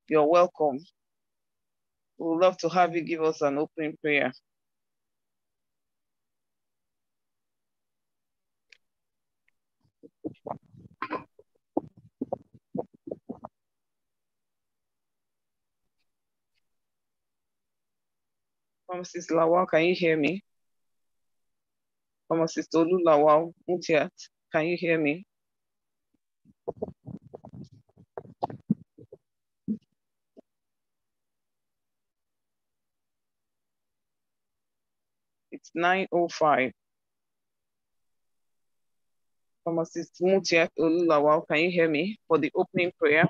You're welcome. We would love to have you give us an opening prayer. Pharmacist Lawal, can you hear me? Pharmacist Olu Lawal Mutiat, can you hear me? It's 9:05. Pharmacist Mutiat Olu Lawal, can you hear me for the opening prayer?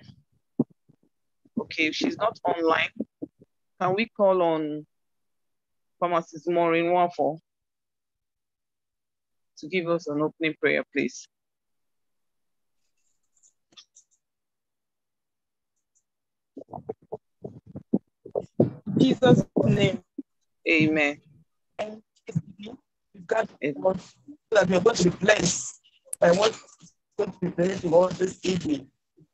Okay, if she's not online, can we call on Pharmacist Maureen Wafo to give us an opening prayer, please? Jesus' name. Amen. God, that we are going to be blessed by what is going to be blessed to all this evening.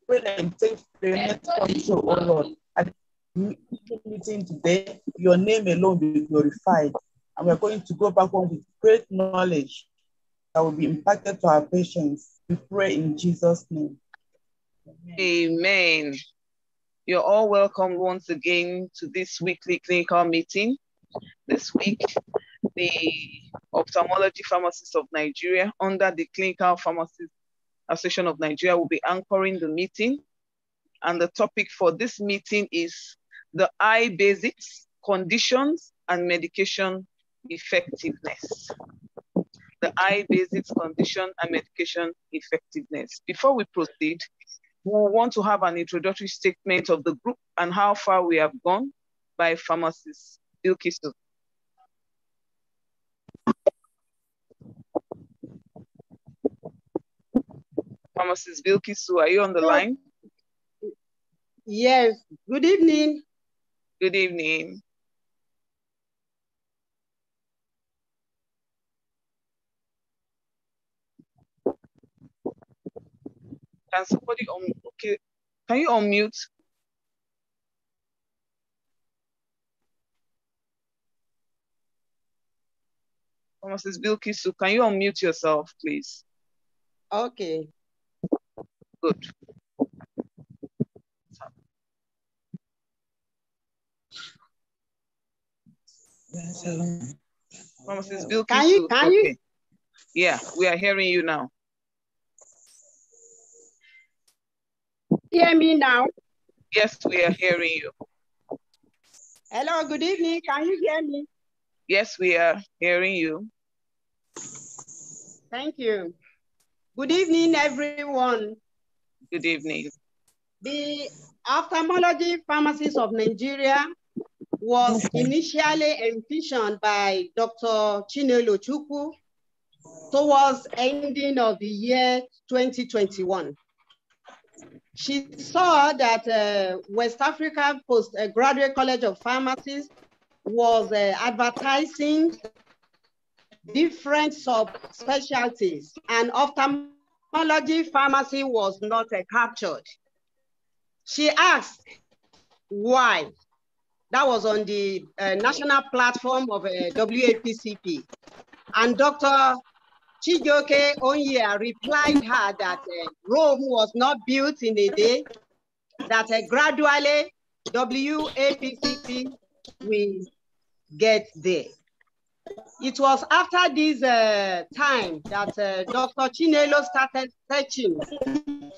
Pray and take payment control, oh Lord. At the meeting today, your name alone will be glorified. And we are going to go back home with great knowledge that will be impacted to our patients. We pray in Jesus' name. Amen. You're all welcome once again to this weekly clinical meeting. This week, the Ophthalmology Pharmacists of Nigeria, under the Clinical Pharmacists Association of Nigeria, will be anchoring the meeting. And the topic for this meeting is the eye basics, conditions, and medication effectiveness. The eye basics, condition, and medication effectiveness. Before we proceed, we want to have an introductory statement of the group and how far we have gone by Pharmacist Bilkisu. Pharmacist Bilkisu, are you on the line? Yes. Good evening. Good evening. Can somebody okay? Can you unmute? Pharmacist Bilkisu, can you unmute yourself, please? Okay. Good. Pharmacist Bilkisu, can you? Yeah, we are hearing you now. Hear me now? Yes, we are hearing you. Hello, good evening. Can you hear me? Yes, we are hearing you. Thank you. Good evening, everyone. Good evening. The Ophthalmology Pharmacists of Nigeria was initially envisioned by Dr. Chinelo Chukwu towards ending of the year 2021. She saw that West Africa Postgraduate College of Pharmacists was advertising different subspecialties, and ophthalmology pharmacy was not captured. She asked why. That was on the national platform of WAPCP. And Dr. Chijioke Onyia replied her that Rome was not built in a day, that gradually WAPCP will get there. It was after this time that Dr. Chinelo started searching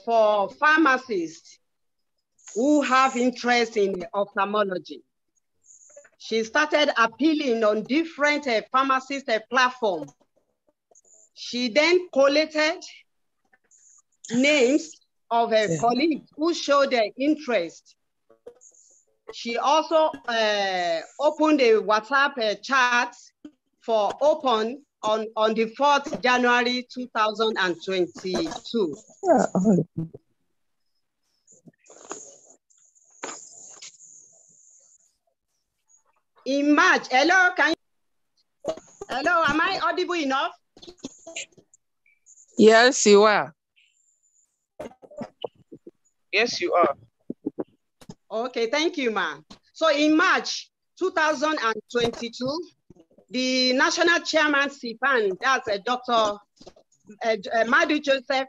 for pharmacists who have interest in ophthalmology. She started appealing on different pharmacist platforms. She then collated names of her colleagues who showed their interest. She also opened a WhatsApp chat for open on the 4th January 2022. In March, hello, hello, am I audible enough? Yes, you are. Yes, you are. Okay, thank you, ma'am. So in March 2022, the national chairman, CPAN, that's Dr. Madu Joseph,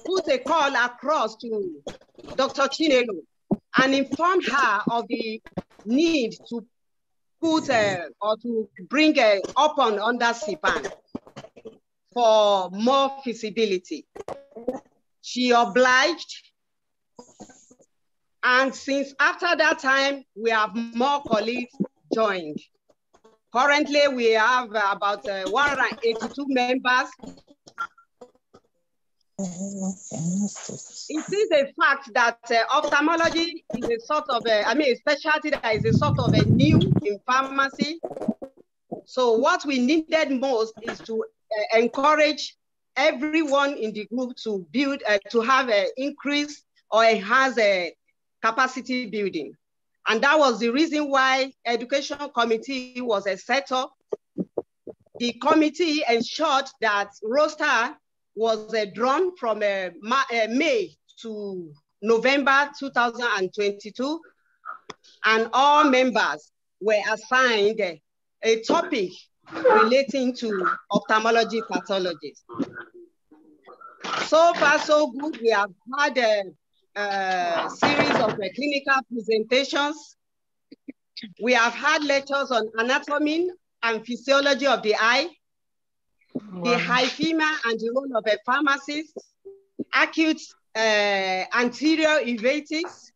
put a call across to Dr. Chinelo and informed her of the need to put or to bring OPON under CPAN for more feasibility. She obliged, and since after that time, we have more colleagues joined. Currently, we have about 182 members. It is a fact that ophthalmology is a sort of a specialty that is a sort of a new in pharmacy. So what we needed most is to encourage everyone in the group to build, to have an increase or enhance capacity building. And that was the reason why education committee was set up. The committee ensured that roster was drawn from May to November 2022, and all members were assigned a topic relating to ophthalmology pathologies. So far, so good. We have had a series of clinical presentations. We have had lectures on anatomy and physiology of the eye, the hyphema and the role of a pharmacist, acute anterior uveitis,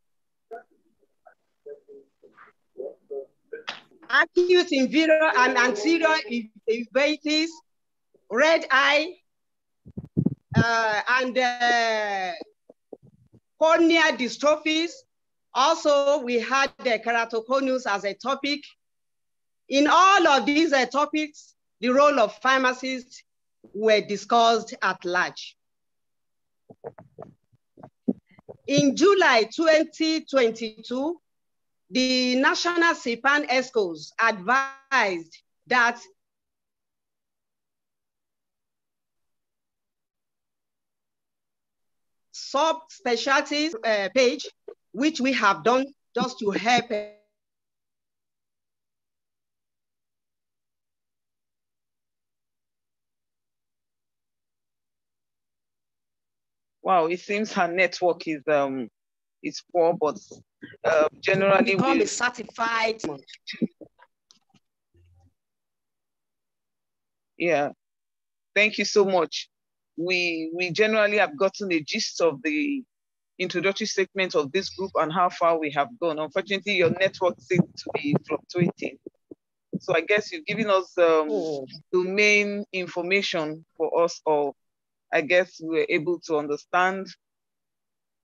acute inferior and anterior uveitis, red eye, and corneal dystrophies. Also, we had the keratoconus as a topic. In all of these topics, the role of pharmacists were discussed at large. In July 2022, the National CPAN ESCOs advised that subspecialties page, which we have done just to help Wow, it seems her network is poor, but generally become a certified. Yeah, thank you so much. We generally have gotten a gist of the introductory statement of this group and how far we have gone. Unfortunately, your network seems to be fluctuating. So I guess you've given us the main information for us all. I guess we were able to understand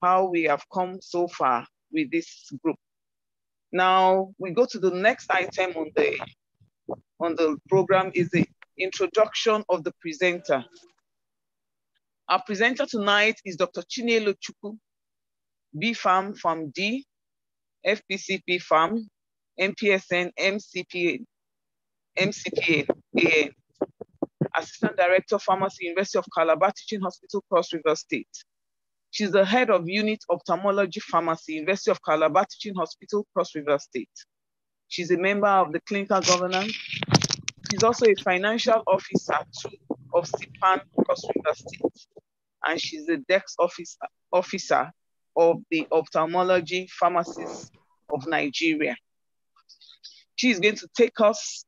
how we have come so far with this group. Now we go to the next item on the program is the introduction of the presenter. Our presenter tonight is Dr. Chinelo Chukwu, B.Pharm, Pharm D, FPCP Pharm, MPSN, MCPA, AN, Assistant Director, Pharmacy, University of Calabar Teaching Hospital, Cross River State. She's the head of Unit Ophthalmology Pharmacy, University of Calabar Teaching Hospital, Cross River State. She's a member of the clinical governance. She's also a financial officer too of CPAN, Cross River State. And she's the Dex officer of the Ophthalmology Pharmacists of Nigeria. She's going to take us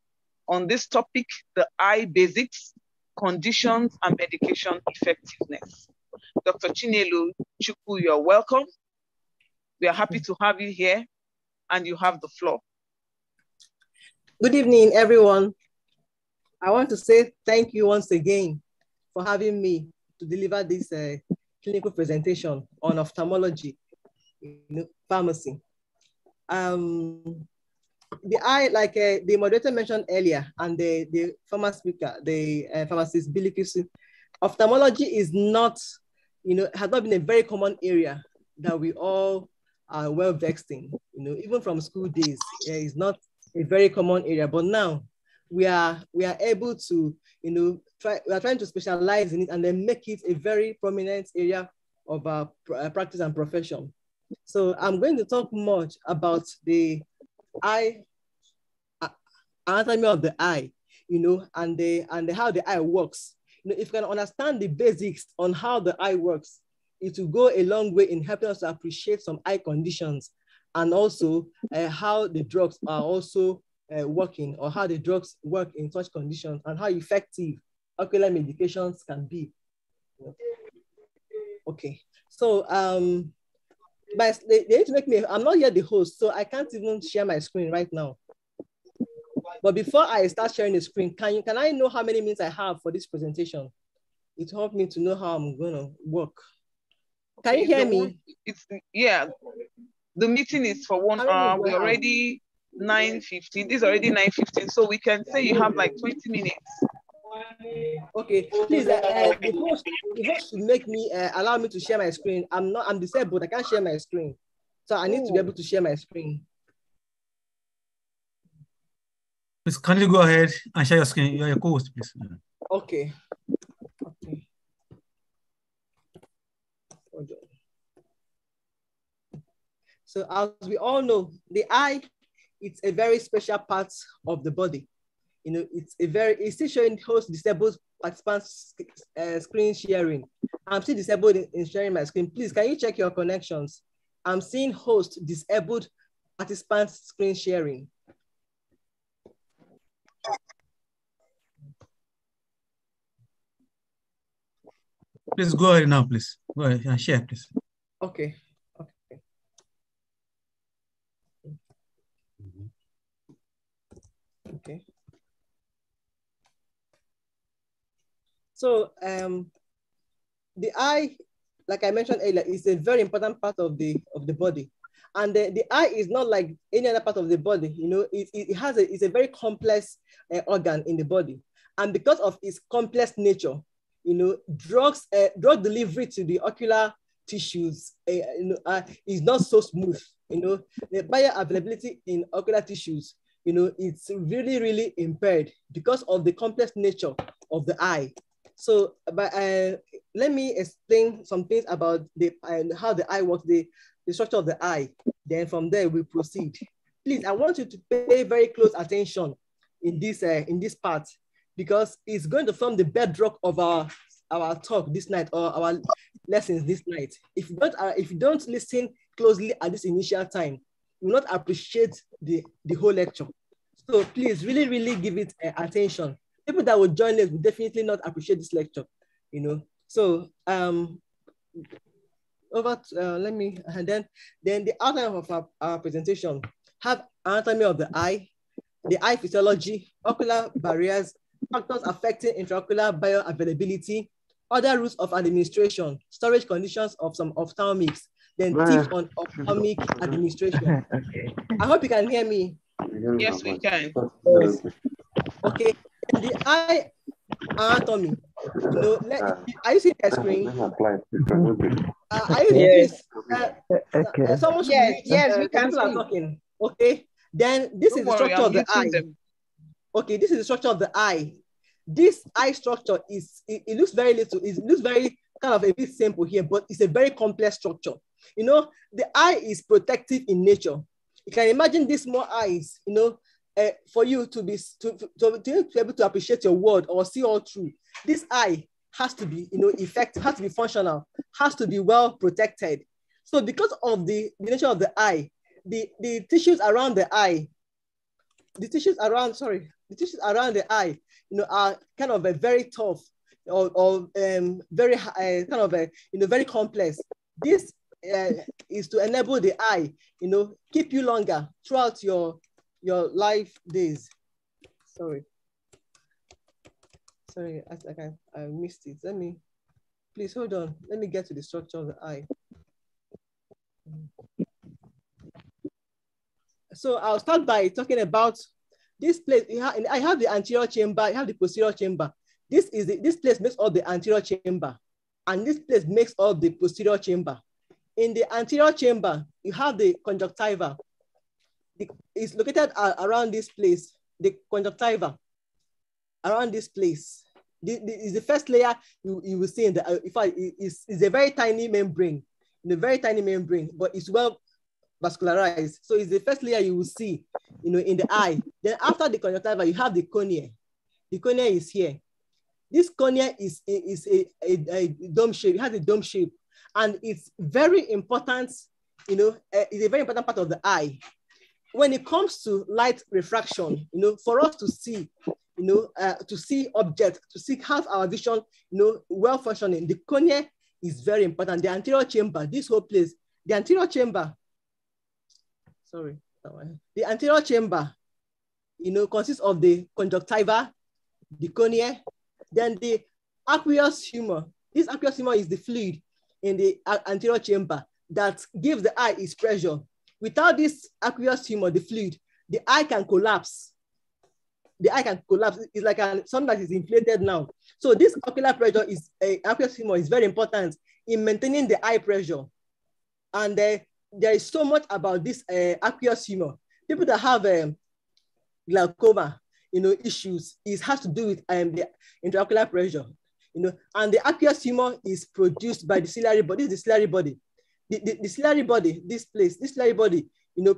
on this topic, the eye basics, conditions, and medication effectiveness. Dr. Chinelo Chukwu, you're welcome. We are happy to have you here, and you have the floor. Good evening, everyone. I want to say thank you once again for having me to deliver this clinical presentation on ophthalmology in pharmacy. The eye, like the moderator mentioned earlier, and the former speaker, the pharmacist Billy Kisu, ophthalmology is not, has not been a very common area that we all are well versed in. Even from school days, it's not a very common area. But now we are able to, we are trying to specialize in it and then make it a very prominent area of our practice and profession. So I'm going to talk much about the eye, anatomy of the eye, and how the eye works. If you can understand the basics on how the eye works, it will go a long way in helping us to appreciate some eye conditions, and also how the drugs are also working, or how the drugs work in such conditions, and how effective ocular medications can be. Okay, so but they need to make me, I'm not yet the host, so I can't even share my screen right now. But before I start sharing the screen, can I know how many minutes I have for this presentation? It helped me to know how I'm gonna work. Can you hear me? Yeah, the meeting is for 1 hour. We're already 9:15. This is already 9:15, so we can say you have like 20 minutes. Okay, please, the host should make me allow me to share my screen. I'm disabled. I can't share my screen, so I need to be able to share my screen. Please, can you go ahead and share your screen? You're your co-host, please. Okay. So as we all know, the eye, it's a very special part of the body. It's still showing host disabled participants screen sharing. I'm still disabled in sharing my screen. Please, can you check your connections? I'm seeing host disabled participants screen sharing. Please go ahead now, please. Go ahead and share, please. Okay. Okay. So the eye, like I mentioned earlier, is a very important part of the body. And the eye is not like any other part of the body. It's a very complex organ in the body. And because of its complex nature, drug delivery to the ocular tissues is not so smooth. The bioavailability in ocular tissues, it's really, really impaired because of the complex nature of the eye. So, let me explain some things about how the eye works, the structure of the eye. Then from there we proceed. Please, I want you to pay very close attention in this part, because it's going to form the bedrock of our talk this night, or our lessons this night. If you don't listen closely at this initial time, you will not appreciate the whole lecture. So please, really, really give it attention. People that will join us will definitely not appreciate this lecture, So over to, let me, and then the outline of our presentation have anatomy of the eye physiology, ocular barriers, factors affecting intraocular bioavailability, other routes of administration, storage conditions of some ophthalmics, then tips on ophthalmic administration. Okay. I hope you can hear me. Yes, we can. Yes. Okay. The eye anatomy. Are you seeing the screen? Are you yes. Okay. Someone should yes, we can people are talking. Okay. Then this is the structure of the eye. Okay, this is the structure of the eye. This eye structure it looks very little. It looks very kind of a bit simple here, but it's a very complex structure. The eye is protective in nature. You can imagine these small eyes, for you to be able to appreciate your world or see all through. This eye has to be, effective, has to be functional, has to be well protected. So because of the nature of the eye, the tissues around the eye, the tissues around the eye, are kind of a very tough or very kind of a, very complex. This is to enable the eye, keep you longer throughout your life days. Sorry, I missed it. Please hold on. Let me get to the structure of the eye. So I'll start by talking about this place. I have the anterior chamber, I have the posterior chamber. This place makes up the anterior chamber, and this place makes up the posterior chamber. In the anterior chamber, you have the conjunctiva. It's located around this place, the conjunctiva, around this place. This is the first layer you will see in the, in fact, it's a very tiny membrane, in a very tiny membrane, but it's well vascularized. So it's the first layer you will see, in the eye. Then after the conjunctiva, you have the cornea. The cornea is here. This cornea is a dome shape. It has a dome shape, and it's very important. It's a very important part of the eye. When it comes to light refraction, for us to see, to see objects, to have our vision, well functioning, the cornea is very important. The anterior chamber, this whole place, the anterior chamber, the anterior chamber, consists of the conjunctiva, the cornea, then the aqueous humor. This aqueous humor is the fluid in the anterior chamber that gives the eye its pressure. Without this aqueous humor, the fluid, the eye can collapse. The eye can collapse. It's like something that is inflated now. So this ocular pressure aqueous humor is very important in maintaining the eye pressure. And there is so much about this aqueous humor. People that have glaucoma, issues, it has to do with the intraocular pressure, and the aqueous humor is produced by the ciliary body. This is the ciliary body. The ciliary body, this ciliary body,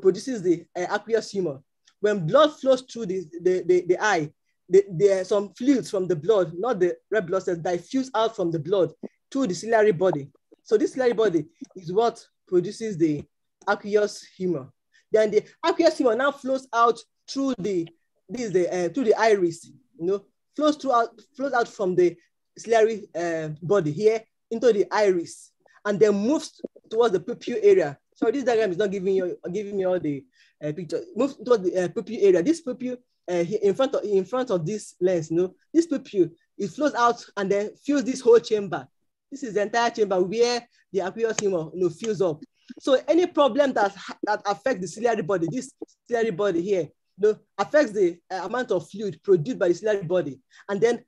produces the aqueous humor. When blood flows through the eye, there are some fluids from the blood, not the red blood cells, diffuse out from the blood to the ciliary body. So this ciliary body is what produces the aqueous humor. Then the aqueous humor now flows out through the iris, flows out from the ciliary body here into the iris, and then moves towards the pupil area. So this diagram is not giving me all the picture. Moves towards the pupil area. This pupil in front of this lens, this pupil, it flows out and then fills this whole chamber. This is the entire chamber where the aqueous humor fills up. So any problem that affects the ciliary body, this ciliary body here, affects the amount of fluid produced by the ciliary body. And then,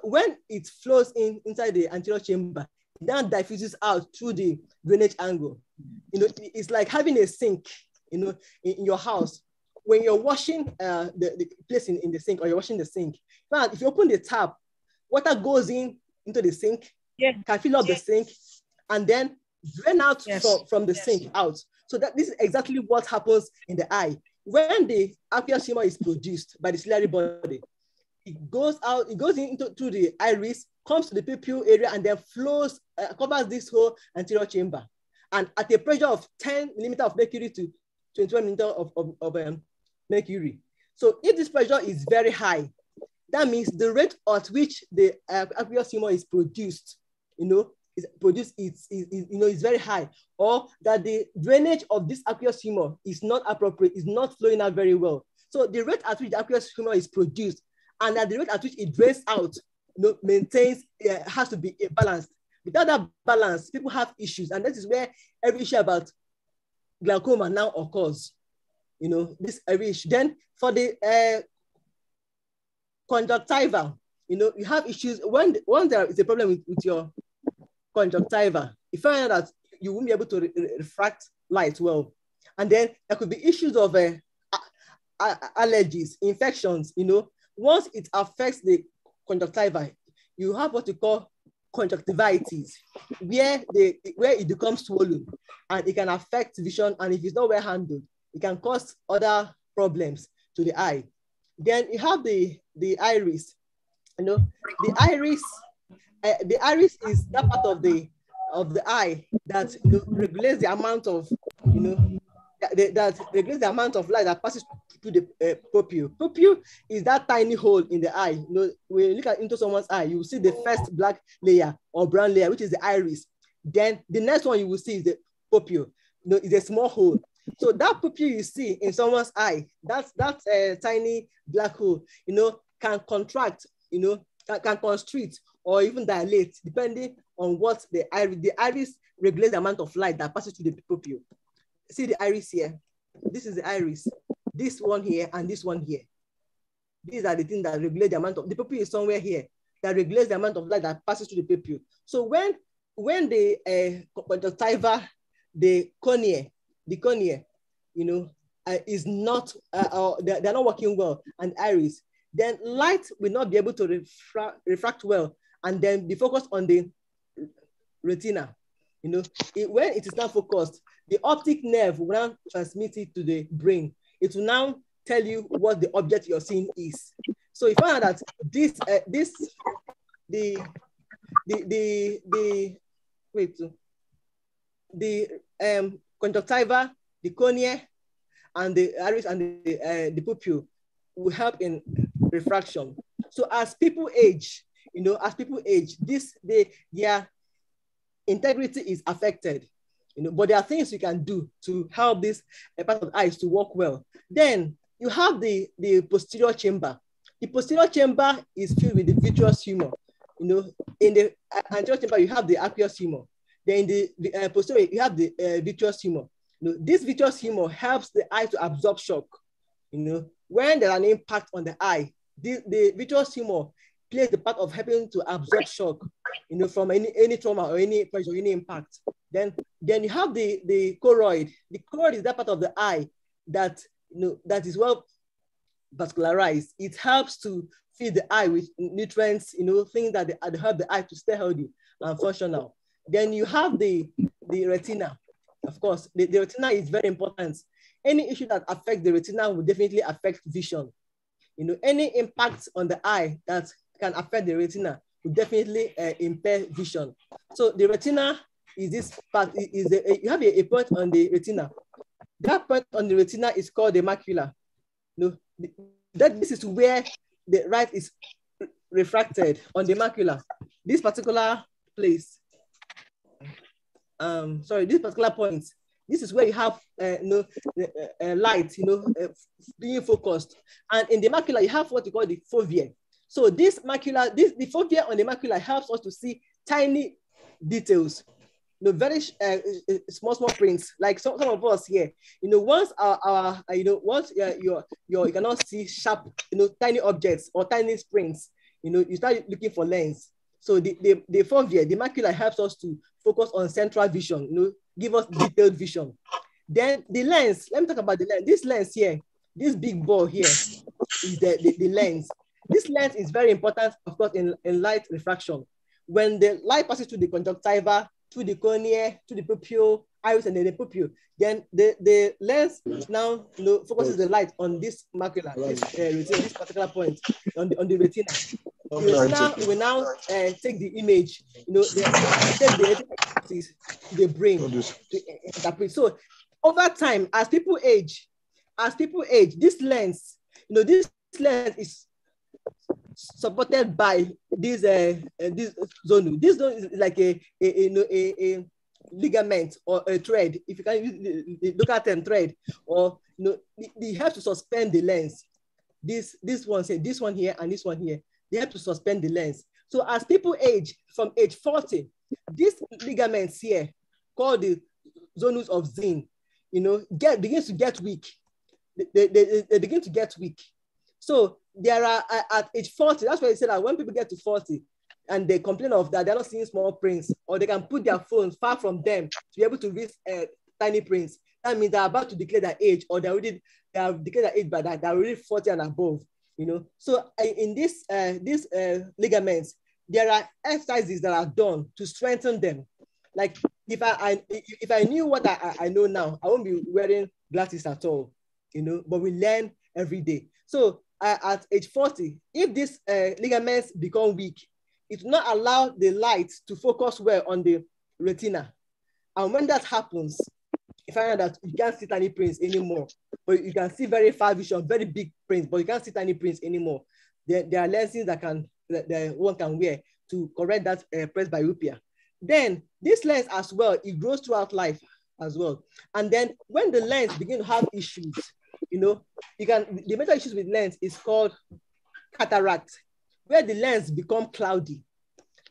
when it flows inside the anterior chamber, it then diffuses out through the drainage angle. It's like having a sink, in your house. When you're washing the place in the sink, or you're washing the sink, now if you open the tap, water goes into the sink, can fill up the sink, and then drain out from the sink out. So this is exactly what happens in the eye. When the aqueous humor is produced by the ciliary body, it goes out, it goes through the iris, comes to the pupil area, and then flows, covers this whole anterior chamber. And at a pressure of 10 millimeter of mercury to 21 millimeter of mercury. So if this pressure is very high, that means the rate at which the aqueous humor is produced, is very high, or that the drainage of this aqueous humor is not appropriate, is not flowing out very well. So the rate at which the aqueous humor is produced and at the rate at which it drains out, maintains, has to be balanced. Without that balance, people have issues, and this is where every issue about glaucoma now occurs. This every issue. Then for the conjunctiva, you have issues when there is a problem with your conjunctiva. You find out that you won't be able to refract light well, and then there could be issues of allergies, infections. Once it affects the conjunctiva, you have what you call conjunctivitis, where it becomes swollen, and it can affect vision, and if it's not well handled, it can cause other problems to the eye. Then you have the iris. The iris is that part of the eye that regulates the amount of that regulates the amount of light that passes through the pupil. Pupil is that tiny hole in the eye. When you look into someone's eye, you will see the first black layer or brown layer, which is the iris. Then the next one you will see is the pupil. It's a small hole. So that pupil you see in someone's eye, that tiny black hole, can contract, can constrict or even dilate, depending on what the iris regulates the amount of light that passes through the pupil. See the iris here. This is the iris. This one here and this one here. These are the things that regulate the amount of, the pupil is somewhere here that regulates the amount of light that passes through the pupil. So when the conjunctiva, the cornea, is not, they're not working well, and iris, then light will not be able to refract well, and then be focused on the retina. when it is now focused, the optic nerve will now transmit it to the brain. It will now tell you what the object you're seeing is. So you find out that the conjunctiva, the cornea, and the iris and the pupil will help in refraction. So as people age, their integrity is affected. But there are things you can do to help this part of the eyes to work well. Then you have the posterior chamber. The posterior chamber is filled with the vitreous humor. In the anterior chamber, you have the aqueous humor. Then in the posterior, you have the vitreous humor. This vitreous humor helps the eye to absorb shock. When there's an impact on the eye, the vitreous humor plays the part of helping to absorb shock, from any trauma or any pressure or any impact. Then you have the choroid. The choroid is that part of the eye that that is well vascularized. It helps to feed the eye with nutrients, things that help the eye to stay healthy and functional. Then you have the retina. Of course, the retina is very important. Any issue that affects the retina will definitely affect vision. Any impact on the eye that can affect the retina will definitely impair vision. So the retina is this part, you have a point on the retina. That point on the retina is called the macula. This is where the light is refracted on the macula. This particular place, this particular point, this is where you have light, being focused. And in the macula, you have what you call the fovea. So this macula, the fovea on the macula helps us to see tiny details, very small prints. Like some of us here, once you cannot see sharp, tiny objects or tiny prints, you start looking for lens. So the fovea, the macula helps us to focus on central vision, give us detailed vision. Then the lens, let me talk about the lens. This lens here, this big ball here is the lens. This lens is very important, of course, in light refraction. When the light passes through the conjunctiva, through the cornea, to the pupil, iris, and then the pupil, then the lens now focuses the light on this macula, this particular point on the retina. The retina will now take the image, take the brain to interpret. So over time, as people age, this lens, this lens is supported by this zone. This zone is like a ligament or a thread, if you can use the local term thread, or they have to suspend the lens. This one here, and this one here, they have to suspend the lens. So as people age, from age 40, these ligaments here, called the zonus of Zinn, begins to get weak. They begin to get weak. So there are at age 40, that's why they say that when people get to 40 and they complain of that, they're not seeing small prints, or they can put their phones far from them to be able to read tiny prints. That means they're about to declare their age, or they have declared their age by that, they're already 40 and above. So in this ligaments, there are exercises that are done to strengthen them. Like if I knew what I know now, I won't be wearing glasses at all, but we learn every day. So at age 40, if these ligaments become weak, it will not allow the light to focus well on the retina. And when that happens, you find out that you can't see tiny prints anymore, but you can see very far vision, very big prints, but you can't see tiny prints anymore. There are lenses that one can wear to correct that presbyopia. Then this lens as well, it grows throughout life as well. And then when the lens begin to have issues, the major issues with lens is called cataract, where the lens become cloudy.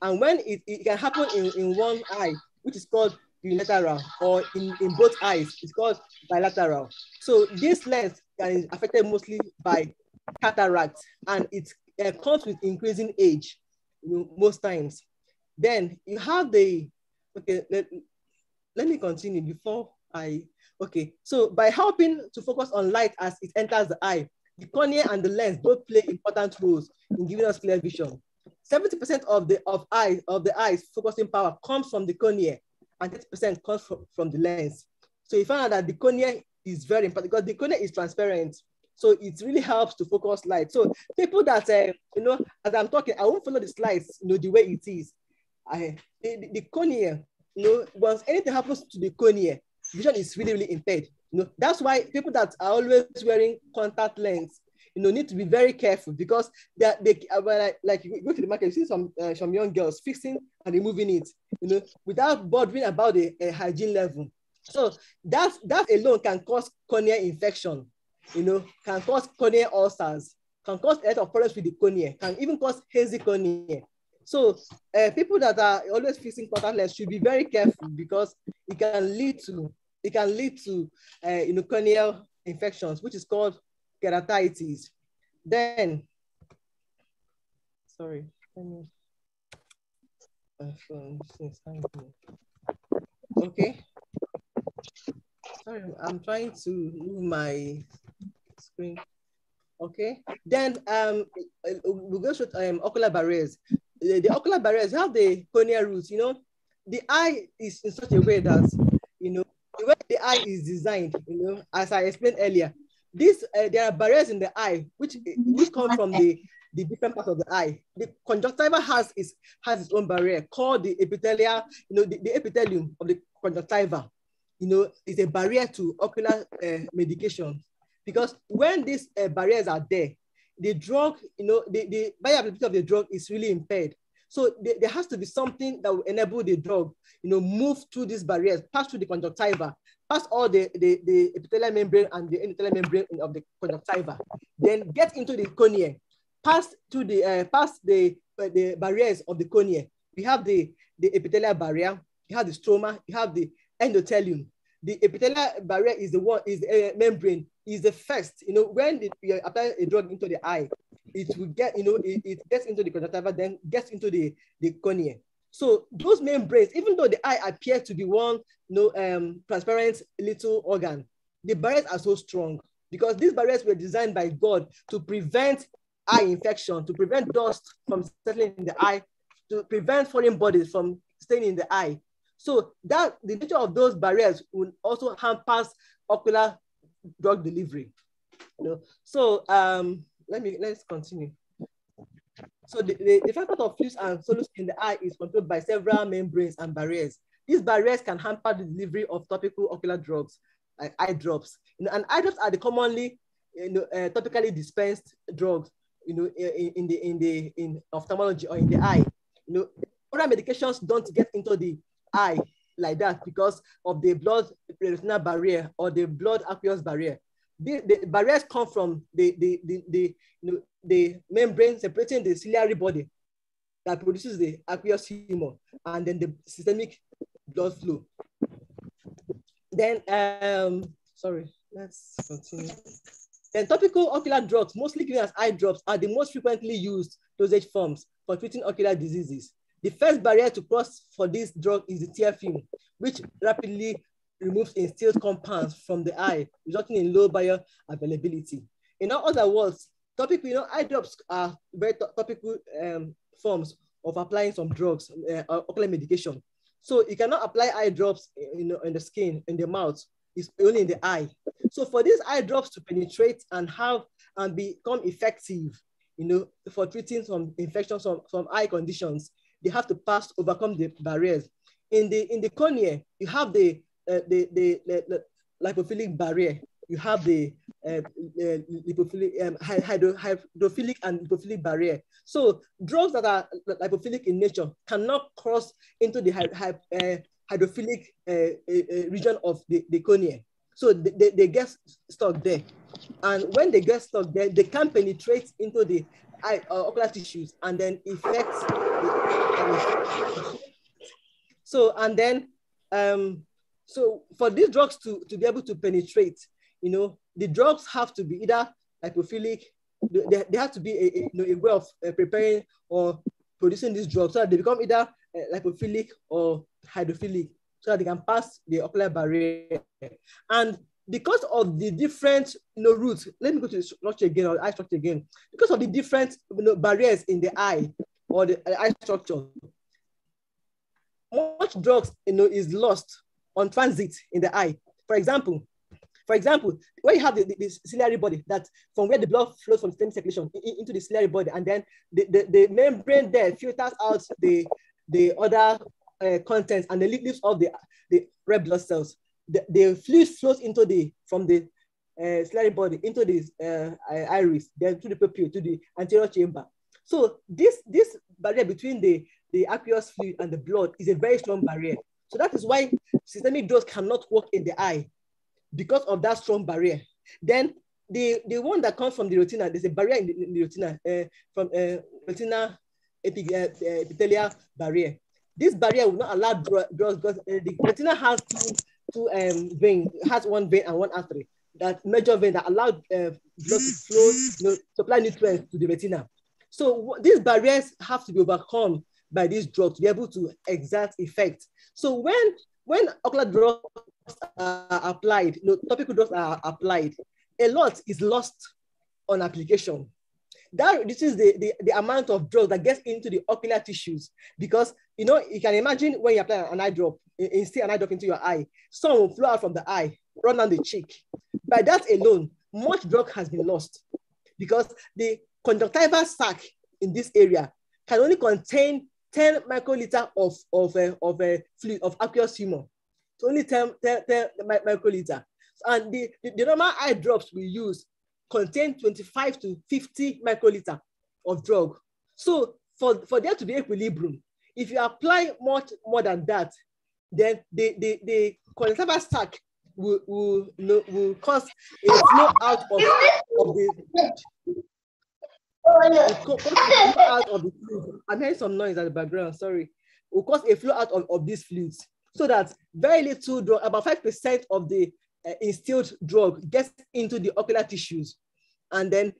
And when it can happen in one eye, which is called unilateral, or in both eyes, it's called bilateral. So this lens is affected mostly by cataract, and it comes with increasing age, most times. Then you have let me continue before so by helping to focus on light as it enters the eye, the cornea and the lens both play important roles in giving us clear vision. 70% of the eye's focusing power comes from the cornea, and 30% comes from the lens. So you find out that the cornea is very important because the cornea is transparent. So it really helps to focus light. So people that, as I'm talking, I won't follow the slides, the way it is. The cornea, once anything happens to the cornea, vision is really, really impaired. That's why people that are always wearing contact lens, need to be very careful because they like you go to the market, you see some young girls fixing and removing it, without bothering about the hygiene level. So that alone can cause cornea infection, can cause cornea ulcers, can cause a lot of problems with the cornea, can even cause hazy cornea. So people that are always fixing contact lens should be very careful because it can lead to corneal infections, which is called keratitis. Then, sorry, okay. Sorry, I'm trying to move my screen. Okay. Then we'll go to ocular barriers. The ocular barriers have the corneal roots. The eye is in such a way that the way the eye is designed. As I explained earlier, there are barriers in the eye which come from the different parts of the eye. The conjunctiva has its own barrier called the epithelial. The epithelium of the conjunctiva, is a barrier to ocular medication, because when these barriers are there, the drug, the bioavailability of the drug is really impaired. So there has to be something that will enable the drug, move through these barriers, pass through the conjunctiva, pass all the epithelial membrane and the endothelial membrane of the conjunctiva, then get into the cornea, pass through the barriers of the cornea. We have the epithelial barrier, you have the stroma, you have the endothelium. The epithelial barrier is the membrane, is the first, when you apply a drug into the eye, it will get, it gets into the conjunctiva, then gets into the cornea. So those membranes, even though the eye appears to be one transparent little organ, the barriers are so strong because these barriers were designed by God to prevent eye infection, to prevent dust from settling in the eye, to prevent foreign bodies from staying in the eye. So that the nature of those barriers will also hamper ocular drug delivery. So let's continue. So the factor of fluid and solutes in the eye is controlled by several membranes and barriers. These barriers can hamper the delivery of topical ocular drugs, like eye drops. And eye drops are the commonly topically dispensed drugs, in ophthalmology or in the eye. Oral medications don't get into the eye like that because of the blood retinal barrier or the blood aqueous barrier. The barriers come from the membrane separating the ciliary body that produces the aqueous humor and then the systemic blood flow. Then, sorry, let's continue. Then topical ocular drugs, mostly given as eye drops, are the most frequently used dosage forms for treating ocular diseases. The first barrier to cross for this drug is the tear film, which rapidly removes instilled compounds from the eye, resulting in low bioavailability. In other words, topical, eye drops are very topical forms of applying some drugs, ocular medication. So you cannot apply eye drops in the skin, in the mouth. It's only in the eye. So for these eye drops to penetrate and become effective, for treating some infections, some eye conditions, they have to overcome the barriers. In the cornea, you have the lipophilic barrier. You have the hydrophilic and lipophilic barrier. So drugs that are lipophilic in nature cannot cross into the hydrophilic region of the cornea. So they get stuck there. And when they get stuck there, they can penetrate into the ocular tissues and then affect so, and then, so for these drugs to be able to penetrate, the drugs have to be either lipophilic, they have to be a way of preparing or producing these drugs so that they become either lipophilic or hydrophilic so that they can pass the ocular barrier. And because of the different routes, let me go to the structure again, or eye structure again. Because of the different barriers in the eye or the eye structure, much drugs, is lost on transit in the eye. For example, when you have the ciliary body, that from where the blood flows from systemic circulation into the ciliary body, and then the membrane there filters out the other contents, and the leaves of the red blood cells. The fluid flows from the ciliary body into the iris, then to the pupil, to the anterior chamber. So this barrier between the aqueous fluid and the blood is a very strong barrier. So that is why systemic drugs cannot work in the eye, because of that strong barrier. Then the one that comes from the retina, there's a barrier in the retina, from retina epithelial barrier. This barrier will not allow drugs, because the retina has two veins, has one vein and one artery, that major vein that allow blood to flow, supply nutrients to the retina. So these barriers have to be overcome by these drugs to be able to exert effect. So when ocular drugs are applied, topical drugs are applied, a lot is lost on application. That reduces the amount of drug that gets into the ocular tissues, because you can imagine when you apply an eye drop, instill an eye drop into your eye, some will flow out from the eye, run down the cheek. By that alone, much drug has been lost, because the conjunctival sac in this area can only contain 10 microliter of fluid, of aqueous humor. It's only 10 microliter. And the normal eye drops we use contain 25 to 50 microliter of drug. So for there to be equilibrium, if you apply much more than that, then the conjunctival sac will cause a flow out of the fluid. I'm hearing some noise at the background, sorry. Will cause a flow out of these fluids, so that very little drug, about 5% of the instilled drug gets into the ocular tissues. And then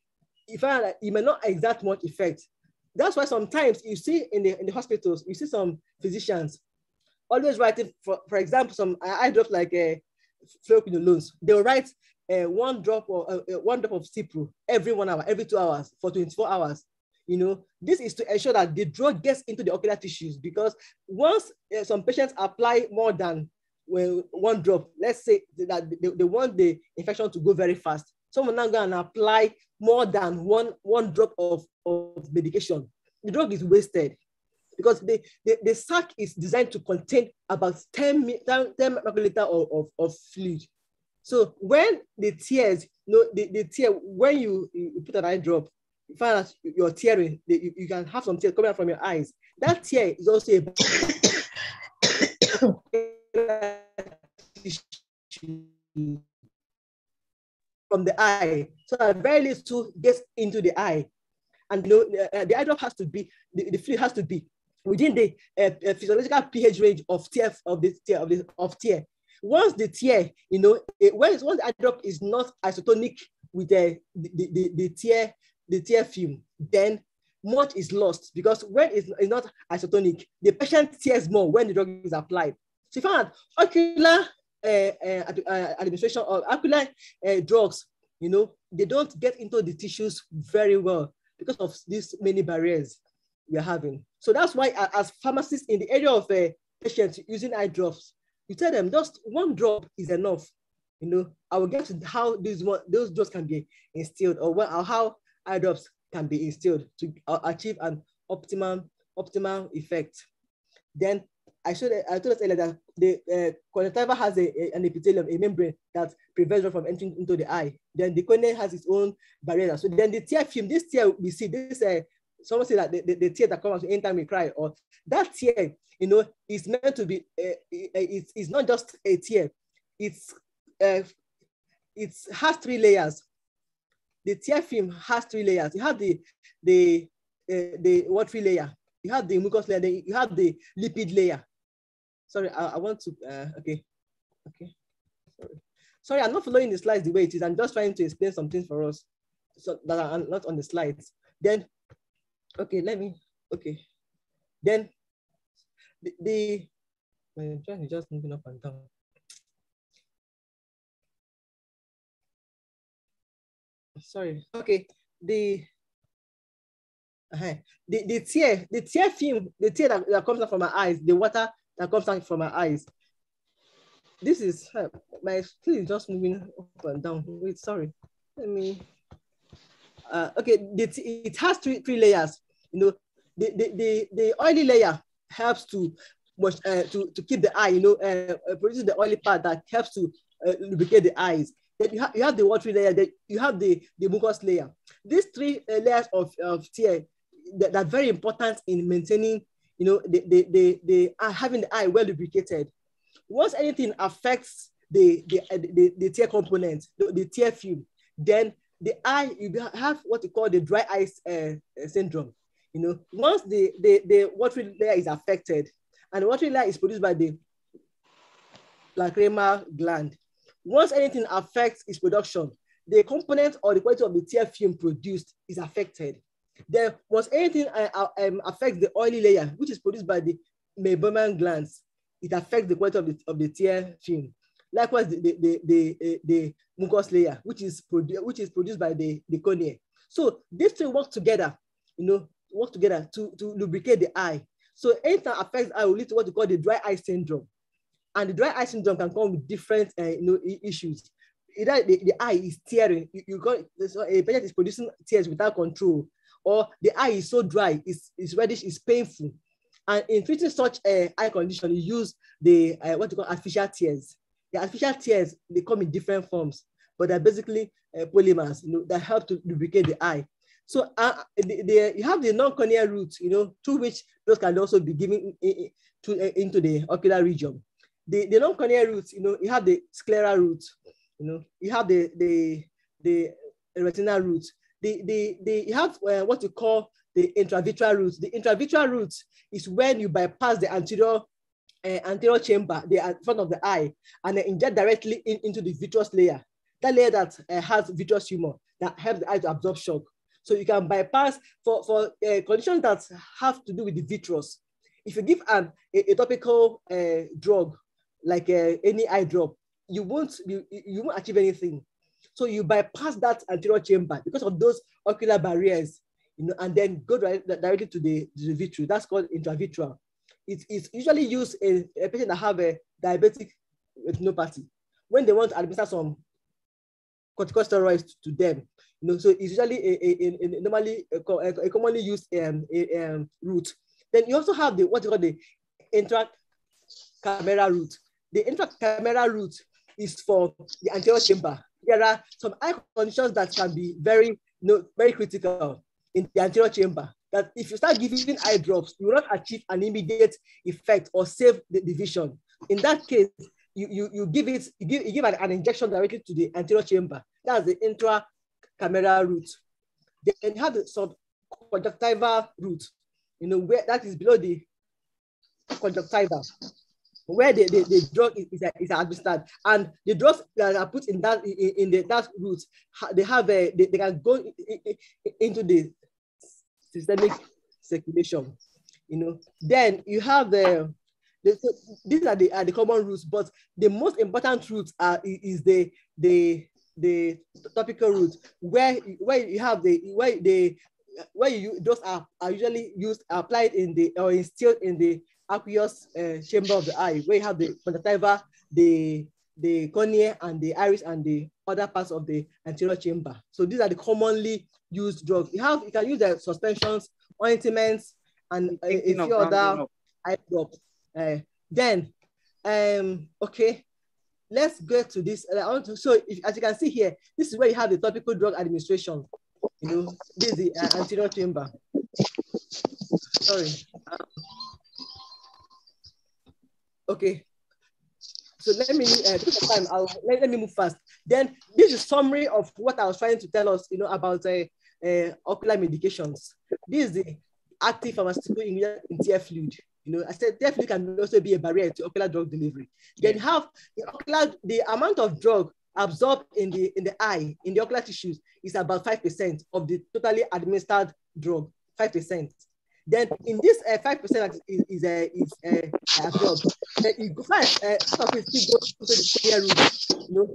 you find that it may not exert much effect. That's why sometimes you see in the hospitals, you see some physicians always writing, for example, some eye drops like fluoroquinolones. They'll write one drop of Cipro every 1 hour, every 2 hours for 24 hours. This is to ensure that the drug gets into the ocular tissues, because once some patients apply more than one drop, let's say that they want the infection to go very fast, someone now go and apply more than one drop of medication, the drug is wasted, because the sac is designed to contain about 10 microliter of fluid. So when the tears, the tear, when you put an eye drop, you find out you're tearing, you can have some tears coming out from your eyes. That tear is also a from the eye, so that very little gets into the eye. And the eye drop has to be, the fluid has to be within the physiological pH range of tear, of tear. Once the tear, once the eye drop is not isotonic with the tear film, then much is lost, because when it's not isotonic, the patient tears more when the drug is applied. So if I had ocular administration of ocular drugs, they don't get into the tissues very well because of these many barriers we're having. So that's why as pharmacists in the area of patients using eye drops, you tell them just one drop is enough. I will get to how those drugs can be instilled, or how eye drops can be instilled to achieve an optimal effect. Then I told us earlier that the conjunctiva has an epithelium, a membrane that prevents it from entering into the eye. Then the cornea has its own barrier. So then the tear film, this tear we see, someone say that the tear that comes out anytime we cry, or that tear, is meant to be, it's not just a tear. It has 3 layers. The tear film has 3 layers. You have the what 3 layer? You have the mucous layer, then you have the lipid layer. Sorry, I want to, okay. Sorry, I'm not following the slides the way it is. I'm just trying to explain some things for us so that are not on the slides. Then, okay, Then my train is just moving up and down. Sorry, okay, the tear film, the tear that comes out from my eyes, the water that comes out from our eyes. This is, my screen is just moving up and down. Wait, sorry. Let me, okay, it has three layers. You know, the oily layer helps to keep the eye, you know, produces the oily part that helps to lubricate the eyes. Then you have the watery layer, then you have the mucous layer. These three layers of tear that are very important in maintaining, you know, having the eye well lubricated. Once anything affects the tear component, the tear film, then the eye, you have what you call the dry eye syndrome. You know, once the watery layer is affected, and the watery layer is produced by the lacrimal gland. Once anything affects its production, the component or the quality of the tear film produced is affected. Then once anything affects the oily layer, which is produced by the meibomian glands, it affects the quality of the tear film. Likewise, the mucous layer, which is produced by the cornea. So these two work together, you know, to lubricate the eye. So anything that affects the eye will lead to what we call the dry eye syndrome. And the dry eye syndrome can come with different issues. Either the eye is tearing, a patient is producing tears without control, or the eye is so dry, it's reddish, it's painful. And in treating such eye condition, you use the what you call artificial tears. The artificial tears, they come in different forms, but they're basically polymers, you know, that help to lubricate the eye. So you have the non-corneal route, you know, through which those can also be given into the ocular region. The non-corneal route, you know, you have the scleral route, you know, you have the retinal route. You have what you call the intravitreal route. The intravitreal route is when you bypass the anterior chamber, the front of the eye, and then inject directly into the vitreous layer. That layer that has vitreous humor that helps the eye to absorb shock. So you can bypass for conditions that have to do with the vitreous. If you give a topical drug, like any eye drop, you won't achieve anything. So you bypass that anterior chamber because of those ocular barriers, you know, and then go directly to the vitreous. That's called intravitreal. It's usually used in a patient that have a diabetic retinopathy when they want to administer some corticosteroids to them. You know, so it's usually normally a commonly used route. Then you also have what you call the intracameral route. The intracameral route is for the anterior chamber. There are some eye conditions that can be very critical in the anterior chamber, that if you start giving eye drops, you will not achieve an immediate effect or save the vision. In that case, you give an injection directly to the anterior chamber. That's the intracameral route. Then you have the subconjunctival route, you know, where that is below the conjunctiva, where the drug is administered, and the drugs that are put in that route, they can go into the systemic circulation, you know. Then you have these are the common routes, but the most important route is the topical route, where you have those are usually applied or instilled in the aqueous chamber of the eye, where you have the conjunctiva, the cornea, and the iris, and the other parts of the anterior chamber. So these are the commonly used drugs. You can use the suspensions, ointments, and a few other eye drops. Then, okay, let's get to this. So as you can see here, this is where you have the topical drug administration. You know, this is the anterior chamber. Sorry. Okay. So let me let me move fast. Then this is a summary of what I was trying to tell us, you know, about ocular medications. This is the active pharmaceutical ingredient in tear fluid. You know, I said tear fluid can also be a barrier to ocular drug delivery. Then you have the amount of drug absorbed in the eye, in the ocular tissues, is about 5% of the totally administered drug. 5%. Then in this 5% is absorbed. It goes, part of it still goes into the corneal route. You know,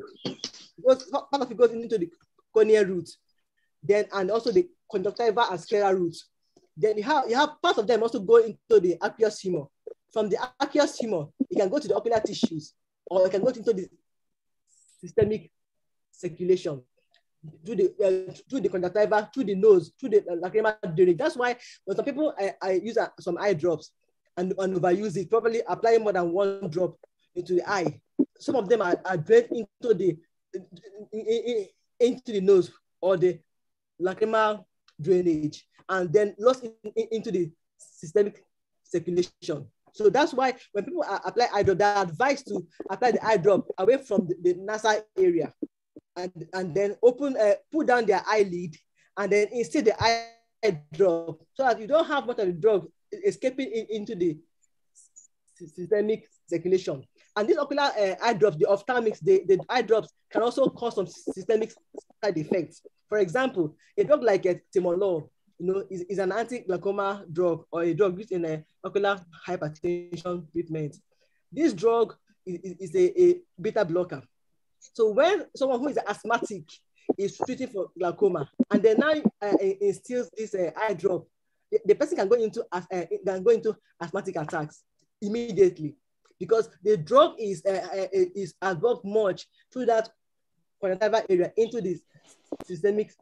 part of it goes into the corneal route. Then and also the conjunctiva and scleral route. Then you have parts of them also go into the aqueous humor. from the aqueous humor, it can go to the ocular tissues, or it can go into the systemic circulation, through the conjunctiva, through the nose, through the lacrimal drainage. That's why when some people I use some eye drops and overuse it, probably applying more than one drop into the eye. Some of them are drained into the nose or the lacrimal drainage, and then lost into the systemic circulation. So that's why when people apply eye drop, they're advised to apply the eye drop away from the nasal area, and then pull down their eyelid, and then instead the eye drop, so that you don't have much of the drug escaping into the systemic circulation. And these ocular eye drops, the ophthalmics, the eye drops can also cause some systemic side effects. For example, a drug like Timolol, is an anti-glaucoma drug, or a drug used in a ocular hypertension treatment. This drug is a beta blocker. So when someone who is asthmatic is treating for glaucoma, and then now instills this eye drop, the person can go into asthmatic attacks immediately, because the drug is absorbed much through that conjunctival area into the systemic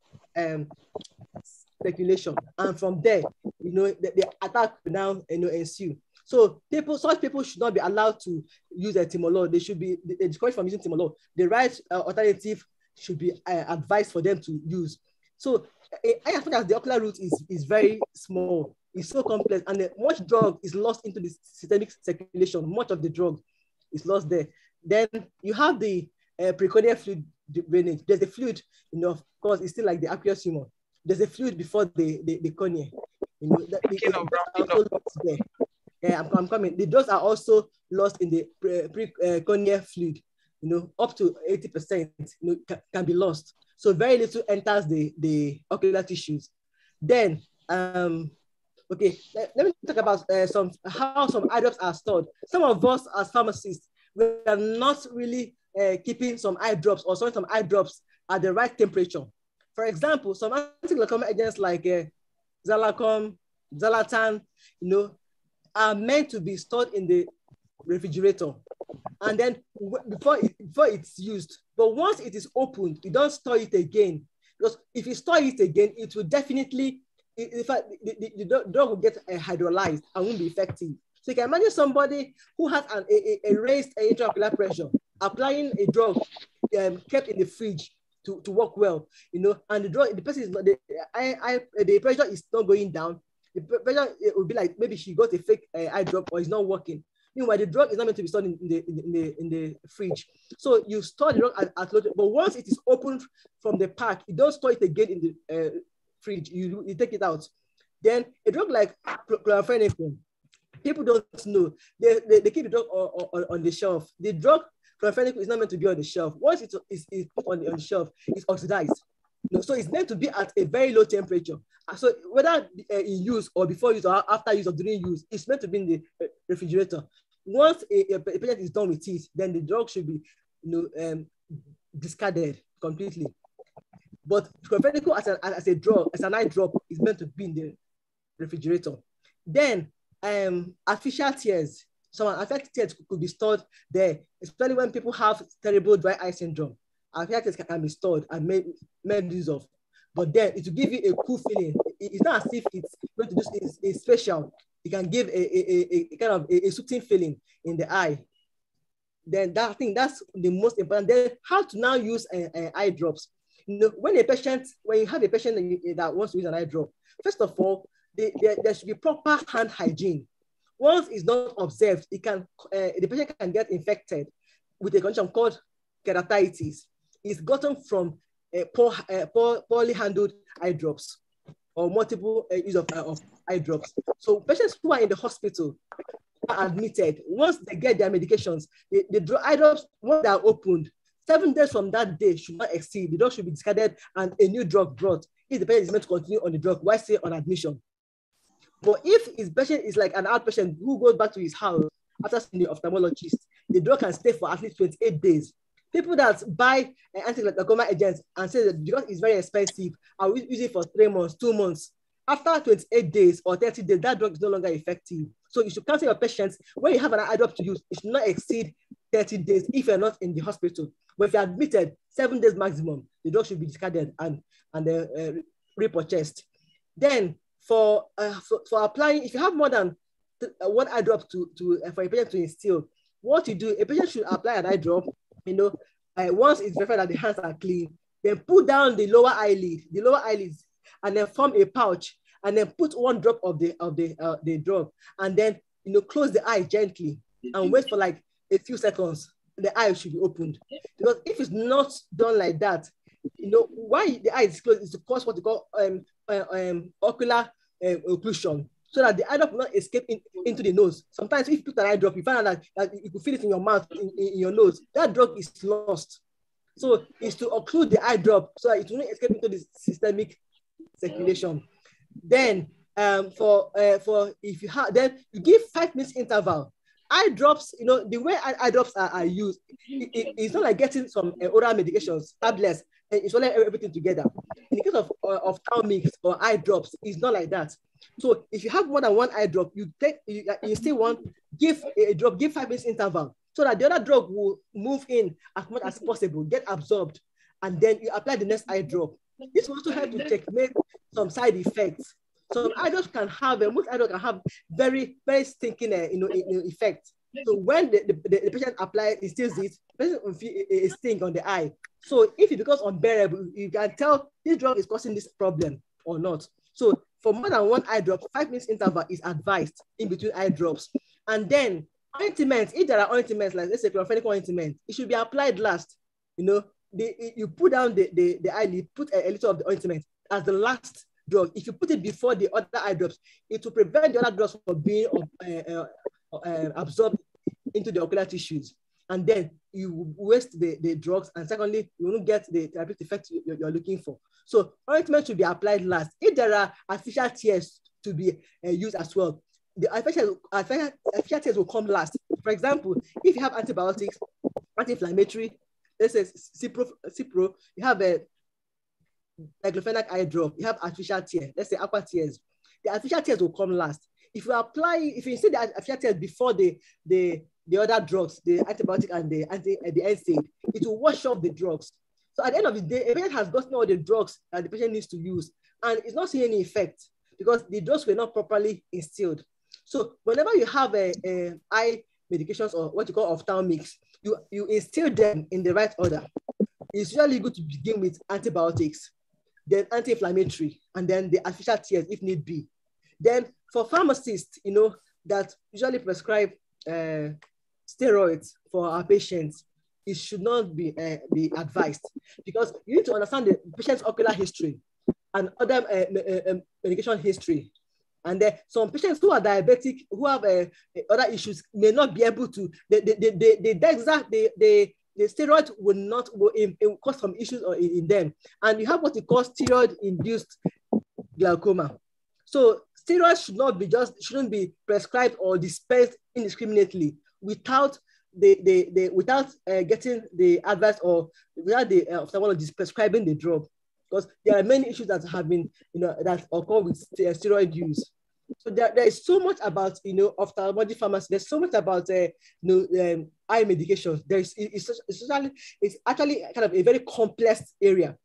circulation, and from there, the attack will now ensue. So such people should not be allowed to use a Timolol. They should be discouraged from using Timolol. The right alternative should be advised for them to use. So as far as the ocular route is very small, it's so complex, and much drug is lost into the systemic circulation. Much of the drug is lost there. Then you have the precorneal fluid drainage. There's the fluid, of course, it's still like the aqueous humor. There's a fluid before the cornea. Yeah, I'm coming. The drugs are also lost in the precorneal fluid. Up to 80% can be lost. So very little enters the ocular tissues. Then, okay, let me talk about how some eye drops are stored. Some of us as pharmacists, we are not really keeping some eye drops or storing some eye drops at the right temperature. For example, some anti-glaucoma agents like Zalacom, Zalatan, are meant to be stored in the refrigerator, and then before it's used. But once it is opened, you don't store it again, because if you store it again, it will definitely, in fact, the drug will get hydrolyzed and won't be effective. So you can imagine somebody who has a raised intraocular pressure, applying a drug kept in the fridge to work well, and the person is not, the pressure is not going down. The pressure, it would be like maybe she got a fake eye drop or it's not working. Meanwhile, the drug is not meant to be stored in the fridge. So you store the drug at low, but once it is opened from the pack, you don't store it again in the fridge. You take it out. Then a drug like chloramphenicol, people don't know. They keep the drug on the shelf. The drug chloramphenicol is not meant to be on the shelf. Once it is put on the shelf, it's oxidized. So it's meant to be at a very low temperature. So whether in use or before use or after use or during use, it's meant to be in the refrigerator. Once a patient is done with it, then the drug should be discarded completely. But chloramphenicol as a drug, as an eye drop, is meant to be in the refrigerator. Then artificial tears. Some artificial tears could be stored there, especially when people have terrible dry eye syndrome. Artificial tears can be stored and made use of. But then it will give you a cool feeling. It's not as if it's going to do it's special. It can give a kind of a soothing feeling in the eye. Then that's the most important. Then how to now use eye drops. When you have a patient that wants to use an eye drop, first of all, there should be proper hand hygiene. Once it's not observed, the patient can get infected with a condition called keratitis. It's gotten from poorly handled eye drops or multiple use of eye drops. So patients who are in the hospital are admitted. Once they get their medications, the eye drops, once they are opened, 7 days from that day should not exceed. The drug should be discarded and a new drug brought if the patient is meant to continue on the drug while still on admission. But if his patient is like an outpatient who goes back to his house after seeing the ophthalmologist, the drug can stay for at least 28 days. People that buy anti-glaucoma agents and say that because it's very expensive, I will use it for 3 months, 2 months, after 28 days or 30 days, that drug is no longer effective. So you should cancel your patients. When you have an eye drop to use, it should not exceed 30 days if you're not in the hospital. But if you're admitted, 7 days maximum, the drug should be discarded and repurchased. Then for applying, if you have more than one eye drop for a patient to instill, what you do, a patient should apply an eye drop, once it's verified that the hands are clean, then pull down the lower eyelids, and then form a pouch, and then put one drop of the drug, and then close the eye gently and wait for like a few seconds. The eye should be opened, because if it's not done like that, why the eye is closed is to cause what we call ocular occlusion, so that the eye drop will not escape into the nose. Sometimes if you put an eye drop, you find out that you could feel it in your mouth, in your nose. That drug is lost. So it's to occlude the eye drop so that it will not escape into the systemic circulation. Then for if you have, then you give 5 minutes interval. Eye drops, the way eye drops are used, it's not like getting some oral medications, tablets, and it's only everything together. In the case of ophthalmics or eye drops, it's not like that. So if you have more than one eye drop, you still want, give a drop, give 5 minutes interval, so that the other drug will move in as much as possible, get absorbed, and then you apply the next eye drop. This will also help to checkmate some side effects. Some eye drops can have, most eye drops can have very, very stinking effect. So when the patient applies, instills it, the patient will feel a sting on the eye. So if it becomes unbearable, you can tell this drug is causing this problem or not. So for more than one eye drop, 5 minutes interval is advised in between eye drops. And then ointments, if there are ointments, like let's say chlorphenic ointment, it should be applied last. You put down the eyelid, put a little of the ointment as the last drug. If you put it before the other eye drops, it will prevent the other drugs from being absorbed into the ocular tissues. And then you waste the drugs, and secondly, you won't get the therapeutic effect you're looking for. So ointment should be applied last. If there are artificial tears to be used as well, the artificial tears will come last. For example, if you have antibiotics, anti-inflammatory, let's say Cipro, you have a diclofenac eye drop, you have artificial tear, let's say aqua tears. The artificial tears will come last. If you instead the artificial tears before the other drugs, the antibiotic and the NSAID, it will wash off the drugs. So at the end of the day, a patient has gotten all the drugs that the patient needs to use, and it's not seeing any effect because the drugs were not properly instilled. So whenever you have eye medications or what you call ophthalmics, you instill them in the right order. It's usually good to begin with antibiotics, then anti-inflammatory, and then the artificial tears if need be. Then for pharmacists, that usually prescribe steroids for our patients, it should not be advised, because you need to understand the patient's ocular history and other medication history. And some patients who are diabetic, who have other issues, may not be able to, the steroid will cause some issues in them. And you have what we call steroid-induced glaucoma. So steroids shouldn't be prescribed or dispensed indiscriminately without getting the advice or without the ophthalmologist prescribing the drug, because there are many issues that have been that occur with steroid use. So there is so much about ophthalmology pharmacy. There's so much about eye medications. It's actually kind of a very complex area,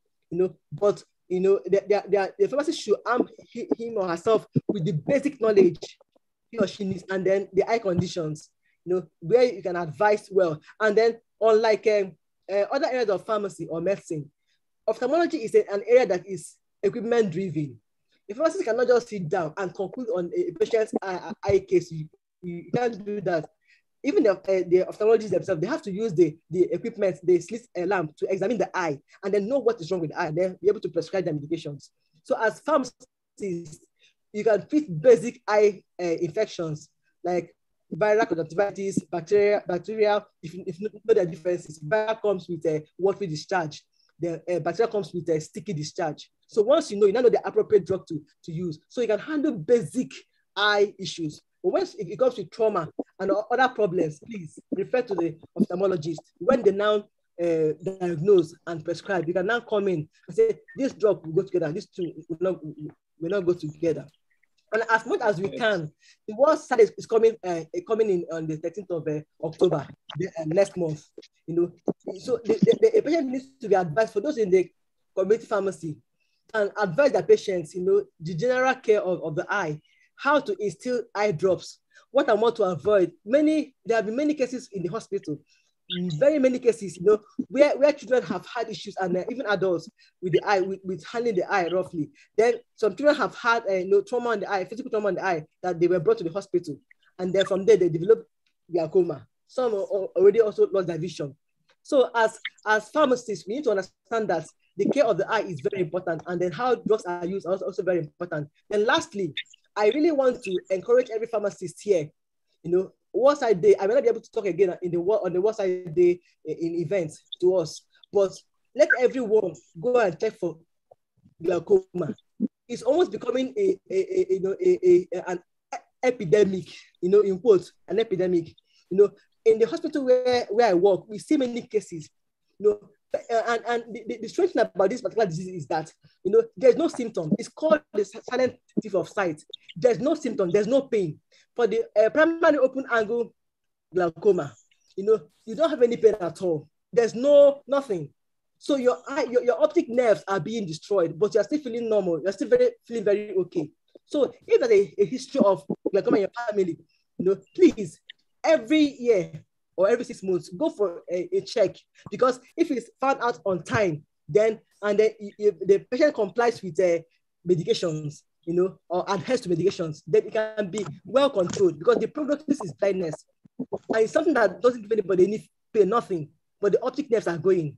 but the pharmacist should arm him or herself with the basic knowledge he or she needs, and then the eye conditions, where you can advise well. And then unlike other areas of pharmacy or medicine, ophthalmology is an area that is equipment driven. A pharmacist cannot just sit down and conclude on a patient's eye case. You can't do that. Even the ophthalmologists themselves, they have to use the equipment, the slit lamp, to examine the eye and then know what is wrong with the eye and then be able to prescribe the medications. So as pharmacists, you can treat basic eye infections like viral conjunctivitis, bacteria. If you know the differences, viral comes with a watery discharge. The bacteria comes with a sticky discharge. So once you now know the appropriate drug to use, so you can handle basic eye issues. But once it comes to trauma and other problems, please refer to the ophthalmologist. When they now diagnose and prescribe, you can now come in and say, this drug will go together, this two will may not go together. And as much as we can, the world study is coming in on the 13th of October, next month. So the patient needs to be advised, for those in the community pharmacy, and advise their patients, the general care of the eye, how to instill eye drops, what and what to avoid. There have been many cases in the hospital, very many cases, where children have had issues, and even adults with the eye, with handling the eye roughly. Then some children have had trauma on the eye, physical trauma on the eye, that they were brought to the hospital, and then from there they developed glaucoma. Some already also lost their vision. So as pharmacists, we need to understand that the care of the eye is very important, and then how drugs are used are also very important. And lastly, I really want to encourage every pharmacist here, World Sight Day, I may not be able to talk again on the World Sight Day in events to us, but let everyone go and check for glaucoma. It's almost becoming an epidemic, in quotes, an epidemic. In the hospital where I work, we see many cases, and the strange thing about this particular disease is that, there's no symptom. It's called the silent thief of sight. There's no symptom, there's no pain. For the primary open angle glaucoma, you don't have any pain at all. There's nothing. So your optic nerves are being destroyed, but you're still feeling normal. You're still feeling very okay. So if there's a history of glaucoma in your family, please, every year or every 6 months, go for a check, because if it's found out on time, then the patient complies with medications, or adheres to medications, then it can be well controlled, because the prognosis is blindness. And it's something that doesn't give anybody any pain, nothing, but the optic nerves are going.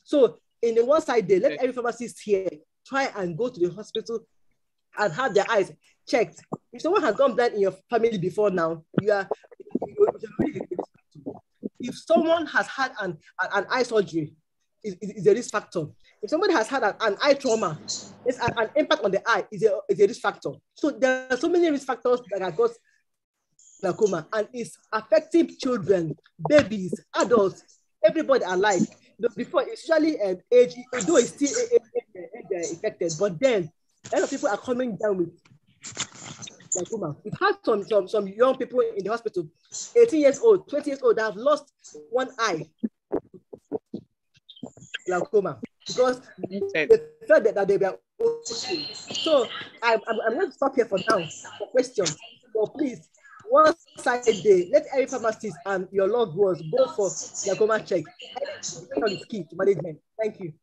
So in the World Sight Day, let every pharmacist here try and go to the hospital and have their eyes checked. If someone has gone blind in your family before now, if someone has had an eye surgery, is a risk factor. If somebody has had an eye trauma, it's an impact on the eye, is a risk factor. So there are so many risk factors that have got glaucoma, and it's affecting children, babies, adults, everybody alike. Before, it's usually age, though it's still age affected, but then a lot of people are coming down with glaucoma. We've had some young people in the hospital, 18 years old, 20 years old, that have lost one eye, glaucoma, because they felt that they were okay. So I'm going to stop here for now for questions. So please, World Sight Day, let every pharmacist and your loved ones go for glaucoma check. It's key to management. Thank you.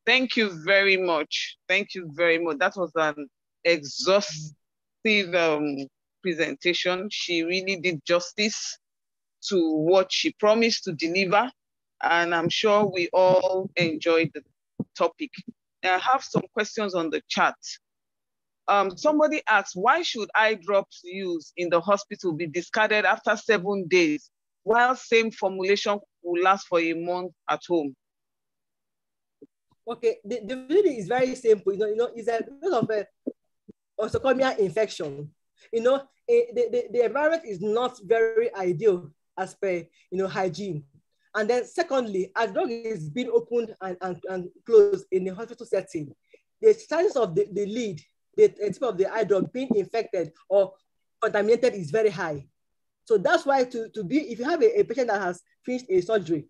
Thank you very much. Thank you very much. That was an exhaustive presentation. She really did justice to what she promised to deliver, and I'm sure we all enjoyed the topic. I have some questions on the chat. Somebody asked, why should eye drops used in the hospital be discarded after 7 days, while same formulation will last for a month at home? Okay, the reason is very simple. It's a bit of a nosocomial infection. The environment is not very ideal as per hygiene. And then secondly, as drug is being opened and closed in the hospital setting, the chance of the lead, the tip of the eye drop being infected or contaminated is very high. So that's why if you have a patient that has finished a surgery,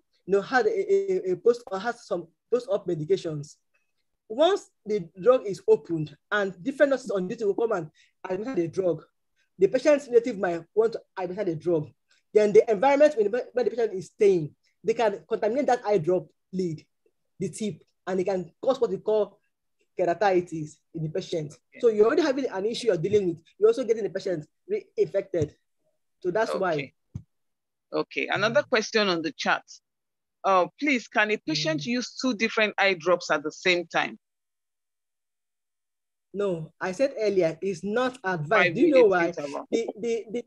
had a post or has some post-op medications, once the drug is opened and different nurses on duty will come and administer the drug, the patient's relative might want to administer the drug. Then the environment where the patient is staying, they can contaminate that eye drop lead, the tip, and it can cause what we call keratitis in the patient. So you're already having an issue you're dealing with. You're also getting the patient re-infected. So that's why. Okay, another question on the chat. Please, can a patient use 2 different eye drops at the same time? No, I said earlier, it's not advised. Do you know why? The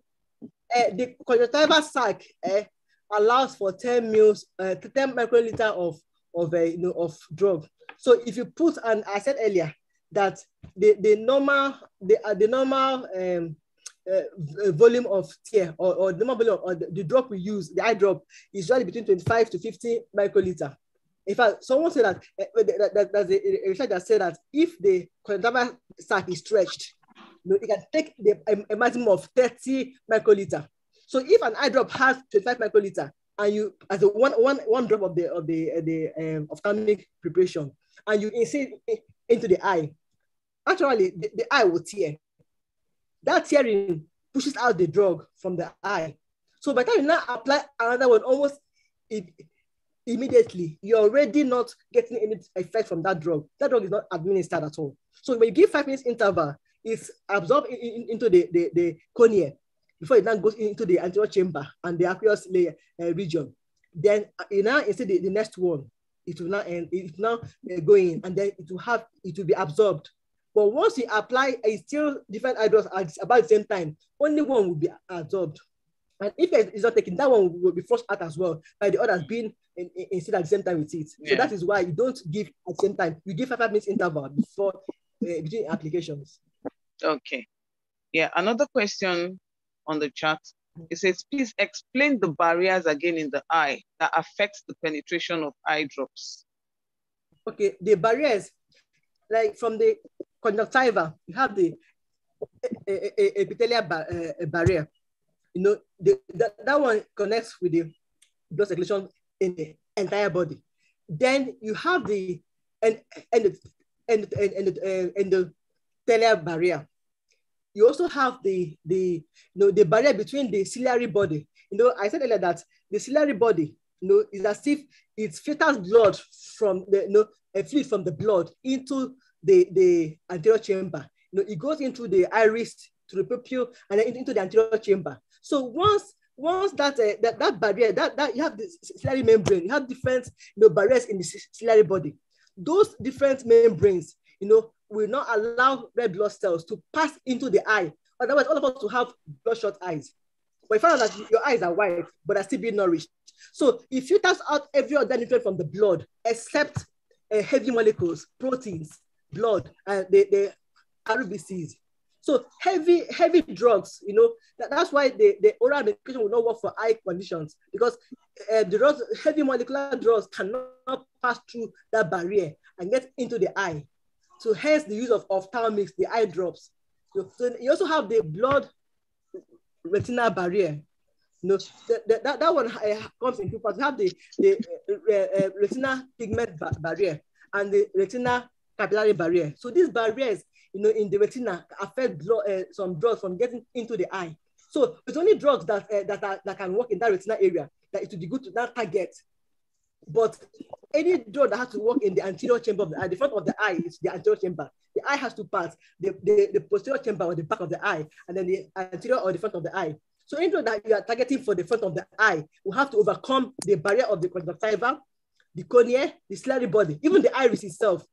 conjunctival sac allows for 10 microliter of drug. So if you put, and I said earlier that the normal volume of tear or the normal volume or the drop we use, the eye drop, is usually between 25 to 50 microliter. In fact, someone said that there's a research that said that if the conjunctival sac is stretched, it can take a maximum of 30 microliter. So if an eye drop has 25 microliter, and you as a one drop of the ophthalmic preparation, and you insert into the eye, actually the eye will tear. That tearing pushes out the drug from the eye. So by the time you now apply another one, almost immediately, you're already not getting any effect from that drug. That drug is not administered at all. So when you give 5 minutes interval, it's absorbed into the cornea before it now goes into the anterior chamber and the aqueous layer region. Then you now instead the next one, it will now go in, and then it will be absorbed. But once you apply a still different eye drops at about the same time, only one will be absorbed. And if it's not taken, that one will be flushed out as well by the others being instead at the same time with it. Yeah. So that is why you don't give at the same time. You give 5 minutes interval before between applications. Okay. Yeah. Another question on the chat. It says, please explain the barriers again in the eye that affects the penetration of eye drops. Okay. The barriers, like from the conjunctiva, you have the epithelial barrier. That one connects with the blood circulation in the entire body. Then you have the endothelial barrier. You also have the barrier between the ciliary body. I said earlier that the ciliary body, is as if it filters blood from the fluid from the blood into the anterior chamber. It goes into the iris, to the pupil, and then into the anterior chamber. So once that barrier, that you have the ciliary membrane, you have different barriers in the ciliary body. Those different membranes, will not allow red blood cells to pass into the eye. Otherwise, all of us will have bloodshot eyes. But you find out that your eyes are white, but are still being nourished. So it filters out every other nutrient from the blood, except heavy molecules, proteins, blood, and the RBCs. So heavy drugs, that's why the oral medication will not work for eye conditions, because the heavy molecular drugs cannot pass through that barrier and get into the eye. So hence the use of ophthalmics, the eye drops. So you also have the blood retinal barrier. That one comes in two parts. You have the retinal pigment barrier and the retinal capillary barrier. So these barriers, in the retina affect some drugs from getting into the eye. So it's only drugs that can work in that retinal area that it would be good to now target. But any drug that has to work in the anterior chamber of the eye, the front of the eye is the anterior chamber. The eye has two parts, the posterior chamber or the back of the eye, and then the anterior or the front of the eye. So any drug that you are targeting for the front of the eye will have to overcome the barrier of the conjunctiva, the cornea, the ciliary body, even the iris itself.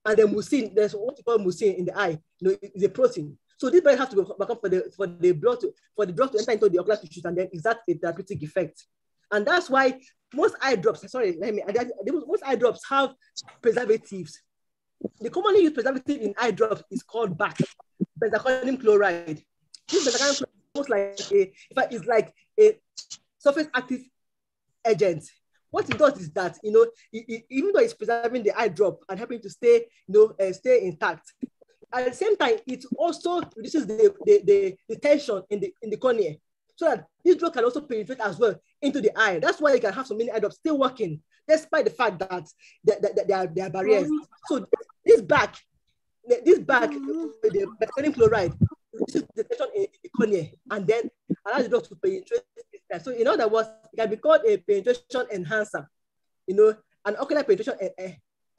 And the mucin, there's what you call mucin in the eye, it's a protein. So this barrier has to be overcome for the drug to enter into the ocular tissues and then exert a therapeutic effect. And that's why most eye drops, most eye drops have preservatives. The commonly used preservative in eye drops is called BAC, benzalkonium chloride. This benzalkonium chloride is like a surface active agent. What it does is that, even though it's preserving the eye drop and helping to stay intact, at the same time, it also reduces the tension in the cornea, so that this drug can also penetrate as well into the eye. That's why you can have so many eye drops still working, despite the fact that there are barriers. So this BAC, with the benzalkonium chloride, reduces the tension in the cornea and then allows the drug to penetrate. So in other words, it can be called a penetration enhancer, an ocular penetration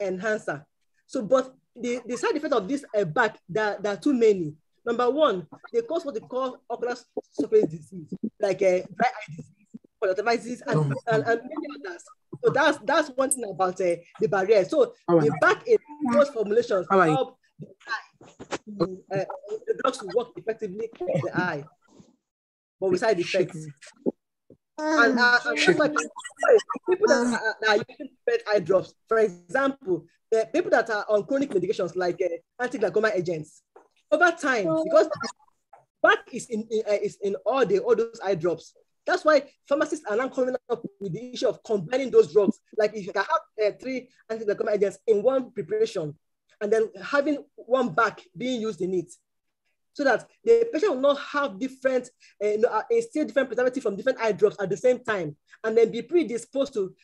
enhancer. So, but the side effects of this BAC, there are too many. Number one, they cause what they call ocular surface disease, like dry eye disease, conjunctivitis, and many others. So that's one thing about the barrier. So the BAC in those formulations help the drugs to work effectively in the eye, but with side effects. And that's why people that are using red eye drops, for example, the people that are on chronic medications like anti-glaucoma agents, over time, because BAC is in all those eye drops, That's why pharmacists are now coming up with the issue of combining those drugs. Like if you can have 3 antiglaucoma agents in one preparation, and then having one back being used in it, so that the patient will not have different, instill different preservative from different eye drops at the same time, and then be predisposed to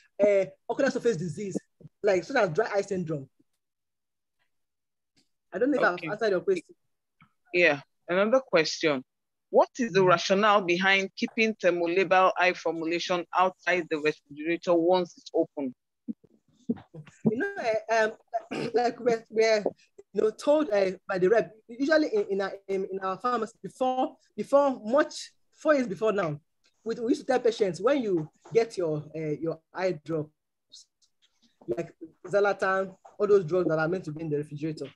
ocular surface disease, like such as dry eye syndrome. I don't know if I've answered your question. Yeah, another question. What is the rationale behind keeping thermolabile eye formulation outside the refrigerator once it's open? Like we're told by the rep, usually in our pharmacy before 4 years before now, we used to tell patients, when you get your eye drops, like Zalatan, all those drugs that are meant to be in the refrigerator,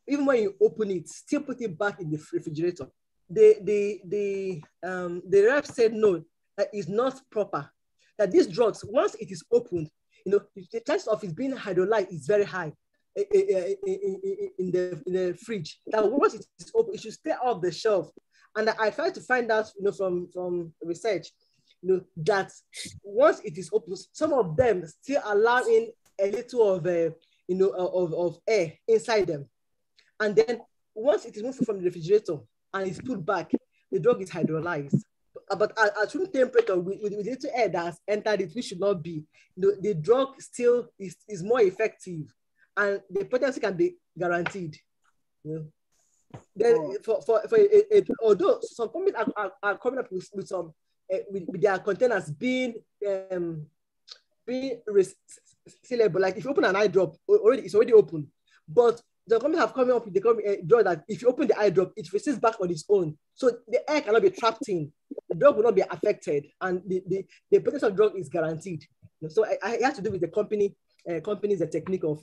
even when you open it, still put it back in the refrigerator. The rep said no, that is not proper. That these drugs, once it is opened, the chance of it being hydrolyzed is very high in the fridge. That once it is open, it should stay off the shelf. And I tried to find out, from research, that once it is open, some of them still allow in a little of air inside them. And then once it is moved from the refrigerator and it's put back, the drug is hydrolyzed. But at room temperature, with little air that has entered it, which should not be, the drug still is more effective, and the potency can be guaranteed. Then although some companies are coming up with some with their containers being sealable, like if you open an eye drop, it's already open, but the company have come up with the drug that if you open the eye drop, it recedes back on its own. So the air cannot be trapped in. The drug will not be affected, and the potency of the drug is guaranteed. So it has to do with the company's technique of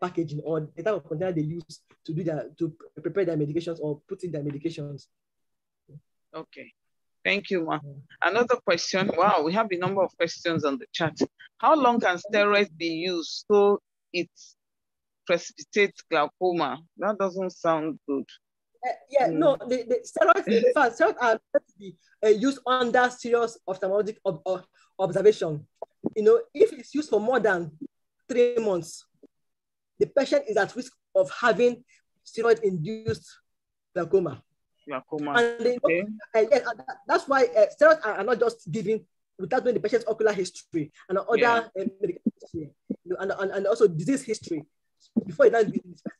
packaging, or the type of container they use to do that, to prepare their medications or put in their medications. Okay. Thank you, Ma. Another question. Wow, we have a number of questions on the chat. How long can steroids be used so it precipitates glaucoma? That doesn't sound good. No, the steroids, in fact, steroids are meant to be used under serious ophthalmologic observation. If it's used for more than 3 months, the patient is at risk of having steroid-induced glaucoma. And that's why steroids are not just given without knowing the patient's ocular history and other medical history, and also disease history before it does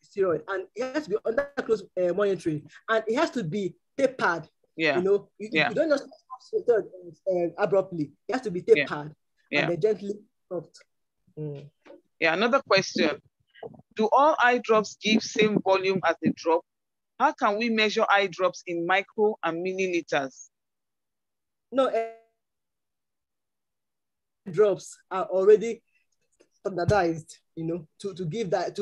steroid. And it has to be under close monitoring, and it has to be tapered. You don't just stop steroid abruptly. It has to be tapered and then gently stopped. Another question. Do all eye drops give same volume as a drop? How can we measure eye drops in micro and milliliters? No, drops are already standardized, to give that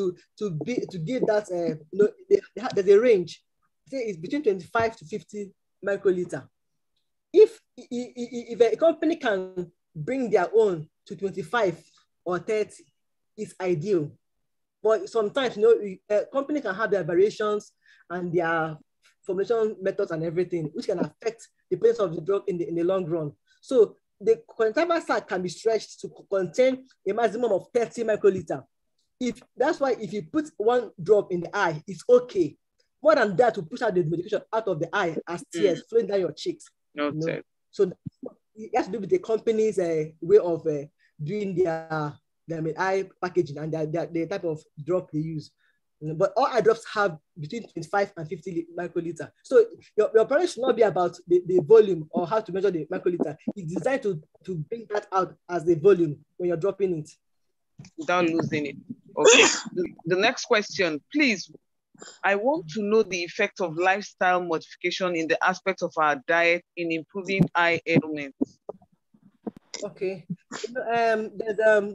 there's a range. Say it's between 25 to 50 microliter. If a company can bring their own to 25 or 30, it's ideal. But sometimes, a company can have their variations and their formulation methods and everything, which can affect the presence of the drug in the long run. So the container sac can be stretched to contain a maximum of 30 microliter. That's why if you put one drop in the eye, it's okay. More than that, to push out the medication out of the eye as tears flowing down your cheeks. So it has to do with the company's way of doing their eye packaging and the type of drop they use. But all eye drops have between 25 and 50 microliter. So your problem should not be about the volume or how to measure the microliter. It's designed to bring that out as the volume when you're dropping it. Without losing it. Okay. The next question, please. I want to know the effect of lifestyle modification in the aspect of our diet in improving eye ailments. Okay. There's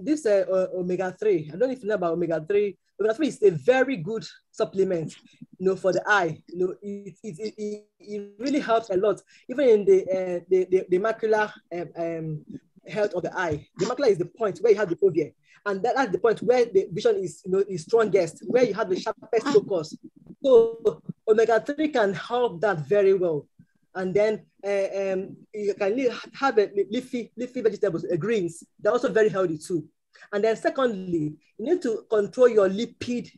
this omega-3. I don't know if you know about omega-3. Omega-3 is a very good supplement, for the eye. It really helps a lot, even in the macular health of the eye. The macula is the point where you have the fovea, and that's the point where the vision is strongest, where you have the sharpest focus. So omega-3 can help that very well. And then you can have a leafy vegetables, greens. They're also very healthy too. And then secondly, you need to control your lipid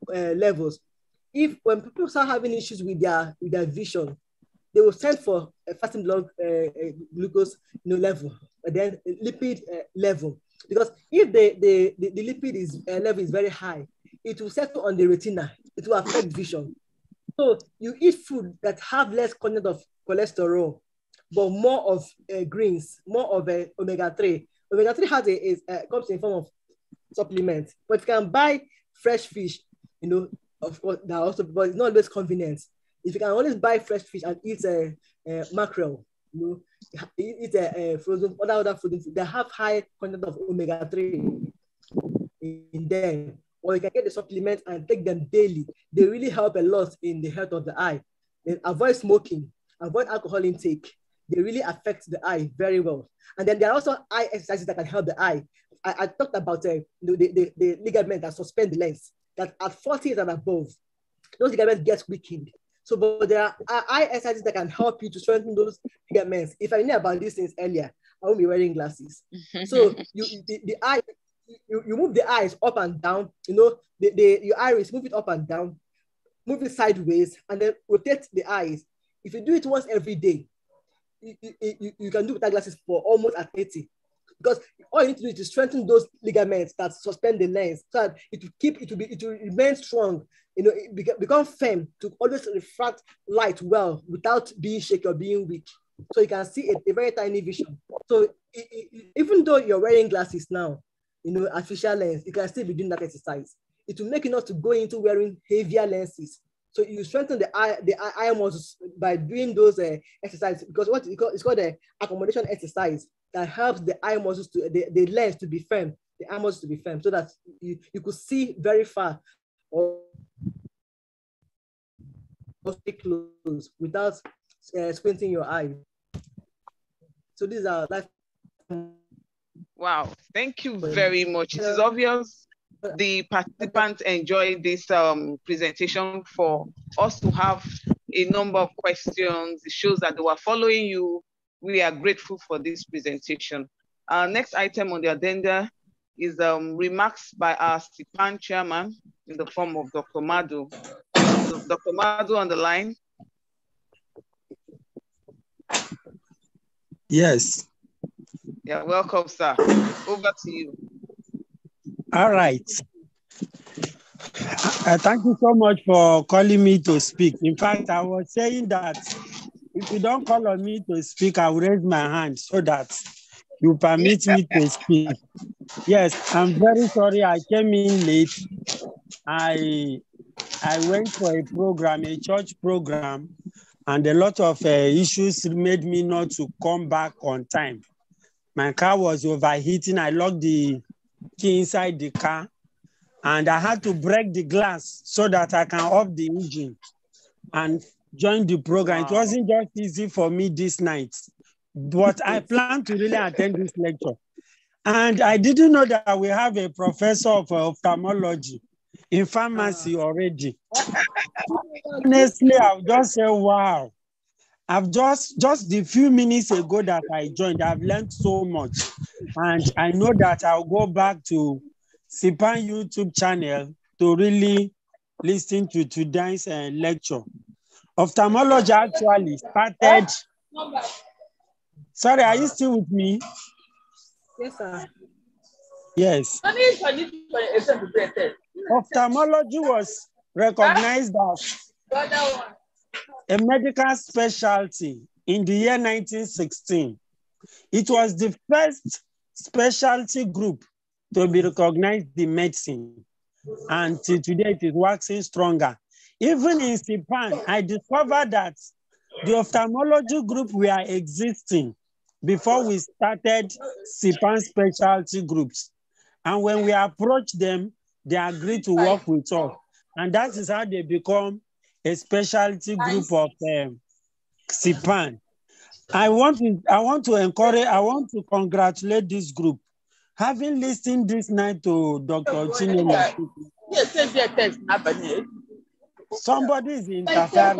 levels. When people start having issues with their vision, they will send for a fasting blood glucose level, and then lipid level. Because if the lipid level is very high, it will settle on the retina. It will affect vision. So you eat food that have less content of cholesterol, but more of greens, more of omega-3. Omega-3 comes in form of supplement. But if you can buy fresh fish, of course, that also, but it's not always convenient. If you can always buy fresh fish and eat mackerel, eat frozen, other frozen food, they have high content of omega-3 in them. Or you can get the supplements and take them daily. They really help a lot in the health of the eye. Then avoid smoking, avoid alcohol intake. They really affect the eye very well. And then there are also eye exercises that can help the eye. I talked about the ligament that suspend the lens, that at 40 and above, those ligaments get weakened. So, but there are eye exercises that can help you to strengthen those ligaments. If I knew about these things earlier, I won't be wearing glasses. So the eye, you move the eyes up and down, your iris, move it up and down, move it sideways, and then rotate the eyes. If you do it once every day, you can do without glasses for almost at 80. Because all you need to do is to strengthen those ligaments that suspend the lens, so that it will remain strong, become firm to always refract light well without being shaky or being weak. So you can see a very tiny vision. So even though you're wearing glasses now, artificial lens, you can still be doing that exercise. It will make you not to go into wearing heavier lenses. So you strengthen the eye muscles by doing those exercises, because it's called the accommodation exercise that helps the eye muscles the lens to be firm, the eye muscles to be firm, so that you could see very far or stay close without squinting your eye. So these are life. Wow, thank you very much. It is obvious the participants enjoyed this presentation. For us to have a number of questions, it shows that they were following you. We are grateful for this presentation. Our next item on the agenda is remarks by our CIPAN chairman in the form of Dr. Madu. Dr. Madu on the line. Yes. Yeah, welcome, sir. Over to you. All right. Thank you so much for calling me to speak. In fact, I was saying that if you don't call on me to speak, I will raise my hand so that you permit me to speak. Yes, I'm very sorry I came in late. I went for a program, a church program, and a lot of issues made me not to come back on time. My car was overheating. I locked the key inside the car, and I had to break the glass so that I can off the engine and join the program. Wow. It wasn't just easy for me this night, but I plan to really attend this lecture. And I didn't know that we have a professor of ophthalmology in pharmacy already. Honestly, I've just said, wow. I've just the few minutes ago that I joined, I've learned so much. And I know that I'll go back to CIPAN YouTube channel to really listen to today's lecture. Ophthalmology actually started. Sorry, are you still with me? Yes, sir. Yes. Ophthalmology was recognized as a medical specialty in the year 1916. It was the first specialty group to be recognized in medicine. And till today, it is waxing stronger. Even in CIPAN, I discovered that the ophthalmology group were existing before we started CIPAN specialty groups. And when we approached them, they agreed to work with us. And that is how they become a specialty group of CIPAN. I want to congratulate this group. Having listened this night to Dr. Chinelo, somebody is interfering.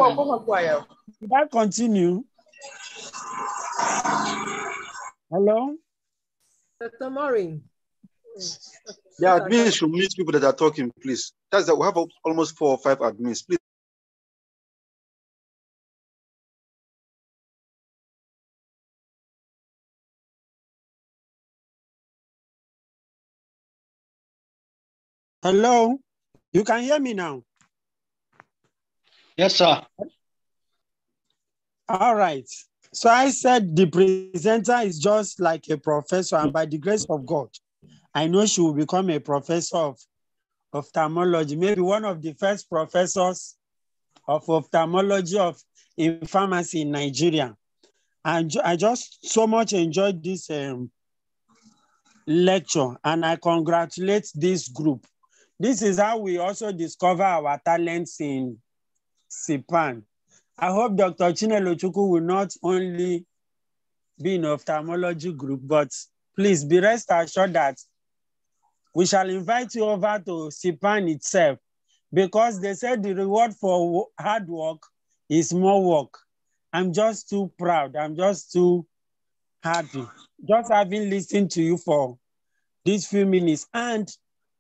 Should I continue? Hello? Dr. Maureen. The admins should mute people that are talking, please. That's that we have almost 4 or 5 admins, please. Hello? You can hear me now? Yes, sir. All right. So I said the presenter is just like a professor, and by the grace of God, I know she will become a professor of ophthalmology, maybe one of the first professors of ophthalmology in pharmacy in Nigeria. And I just so much enjoyed this lecture, and I congratulate this group. This is how we also discover our talents in CPAN. I hope Dr. Chinelo Chukwu will not only be in ophthalmology group, but please be rest assured that we shall invite you over to CPAN itself, because they said the reward for hard work is more work. I'm just too proud. I'm just too happy. Just having listened to you for these few minutes. And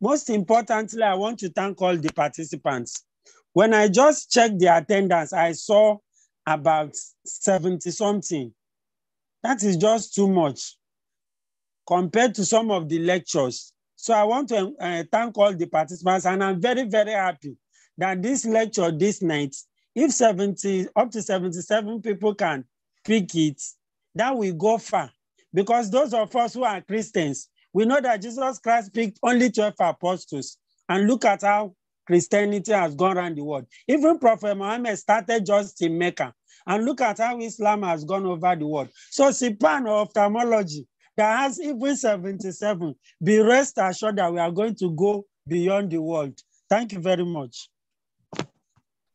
most importantly, I want to thank all the participants. When I just checked the attendance, I saw about 70 something. That is just too much compared to some of the lectures. So I want to thank all the participants, and I'm very, very happy that this lecture this night, if up to 77 people can pick it, that will go far. Because those of us who are Christians, we know that Jesus Christ picked only 12 apostles, and look at how Christianity has gone around the world. Even Prophet Muhammad started just in Mecca, and look at how Islam has gone over the world. So CPAN or ophthalmology that has even 77, be rest assured that we are going to go beyond the world. Thank you very much.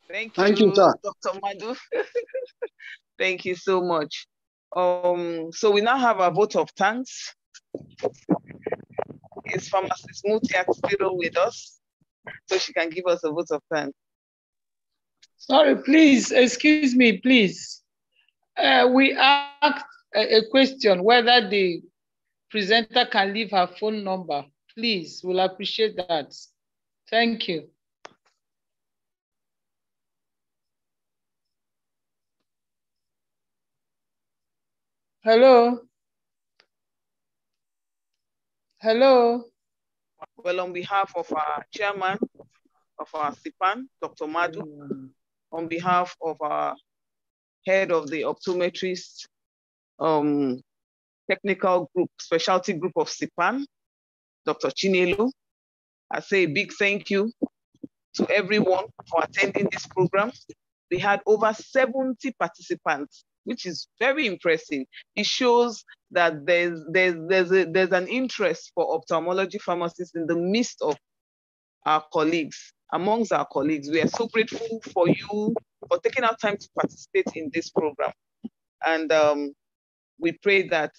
Thank you, sir. Dr. Madu. Thank you so much. So we now have a vote of thanks. Is Pharmacist Mutiat still with us? So she can give us a vote of thanks. Sorry, please, excuse me, please. We asked a question whether the presenter can leave her phone number. Please, we'll appreciate that. Thank you. Hello? Hello? Well, on behalf of our chairman of our CPAN, Dr. Madu, on behalf of our head of the optometrist technical group, specialty group of CPAN, Dr. Chinelo, I say a big thank you to everyone for attending this program. We had over 70 participants, which is very impressive. It shows that there's an interest for ophthalmology pharmacists in the midst of our colleagues, amongst our colleagues. We are so grateful for you for taking our time to participate in this program. And we pray that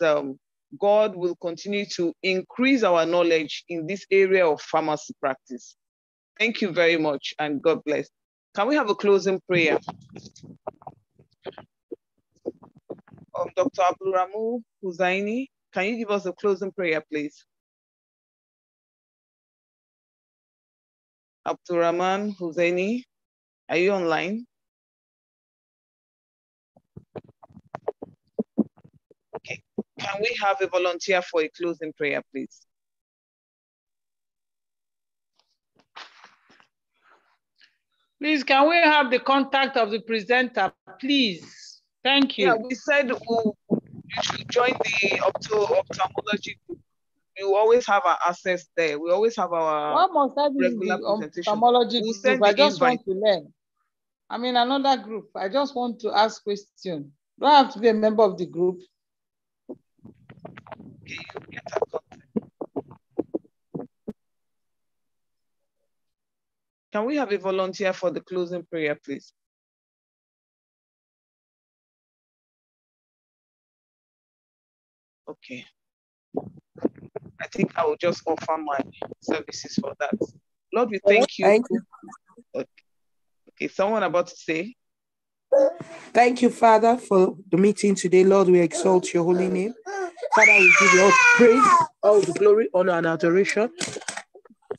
God will continue to increase our knowledge in this area of pharmacy practice. Thank you very much, and God bless. Can we have a closing prayer? Dr. Abdulramu Huzaini, can you give us a closing prayer, please? Abdulrahman Huzaini, are you online? Okay, can we have a volunteer for a closing prayer, please? Please, can we have the contact of the presenter, please? Thank you. Yeah, we said you should join the ophthalmology group. You always have our access there. We always have our What must I be in the ophthalmology group? I just want to learn. I'm in another group. I just want to ask questions. Do I have to be a member of the group? Okay, you get that contact. Can we have a volunteer for the closing prayer, please? Okay. I think I will just offer my services for that. Lord, we thank you. Thank you. Okay, someone about to say? Thank you, Father, for the meeting today. Lord, we exalt your holy name. Father, we give you all the praise, all the glory, honor, and adoration.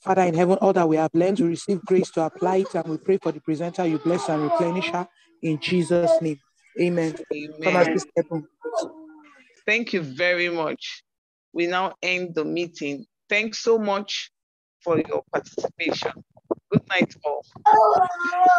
Father in heaven, all that we have learned, we receive grace to apply it, and we pray for the presenter, you bless and replenish her in Jesus' name. Amen. Amen. Thank you very much. We now end the meeting. Thanks so much for your participation. Good night, all.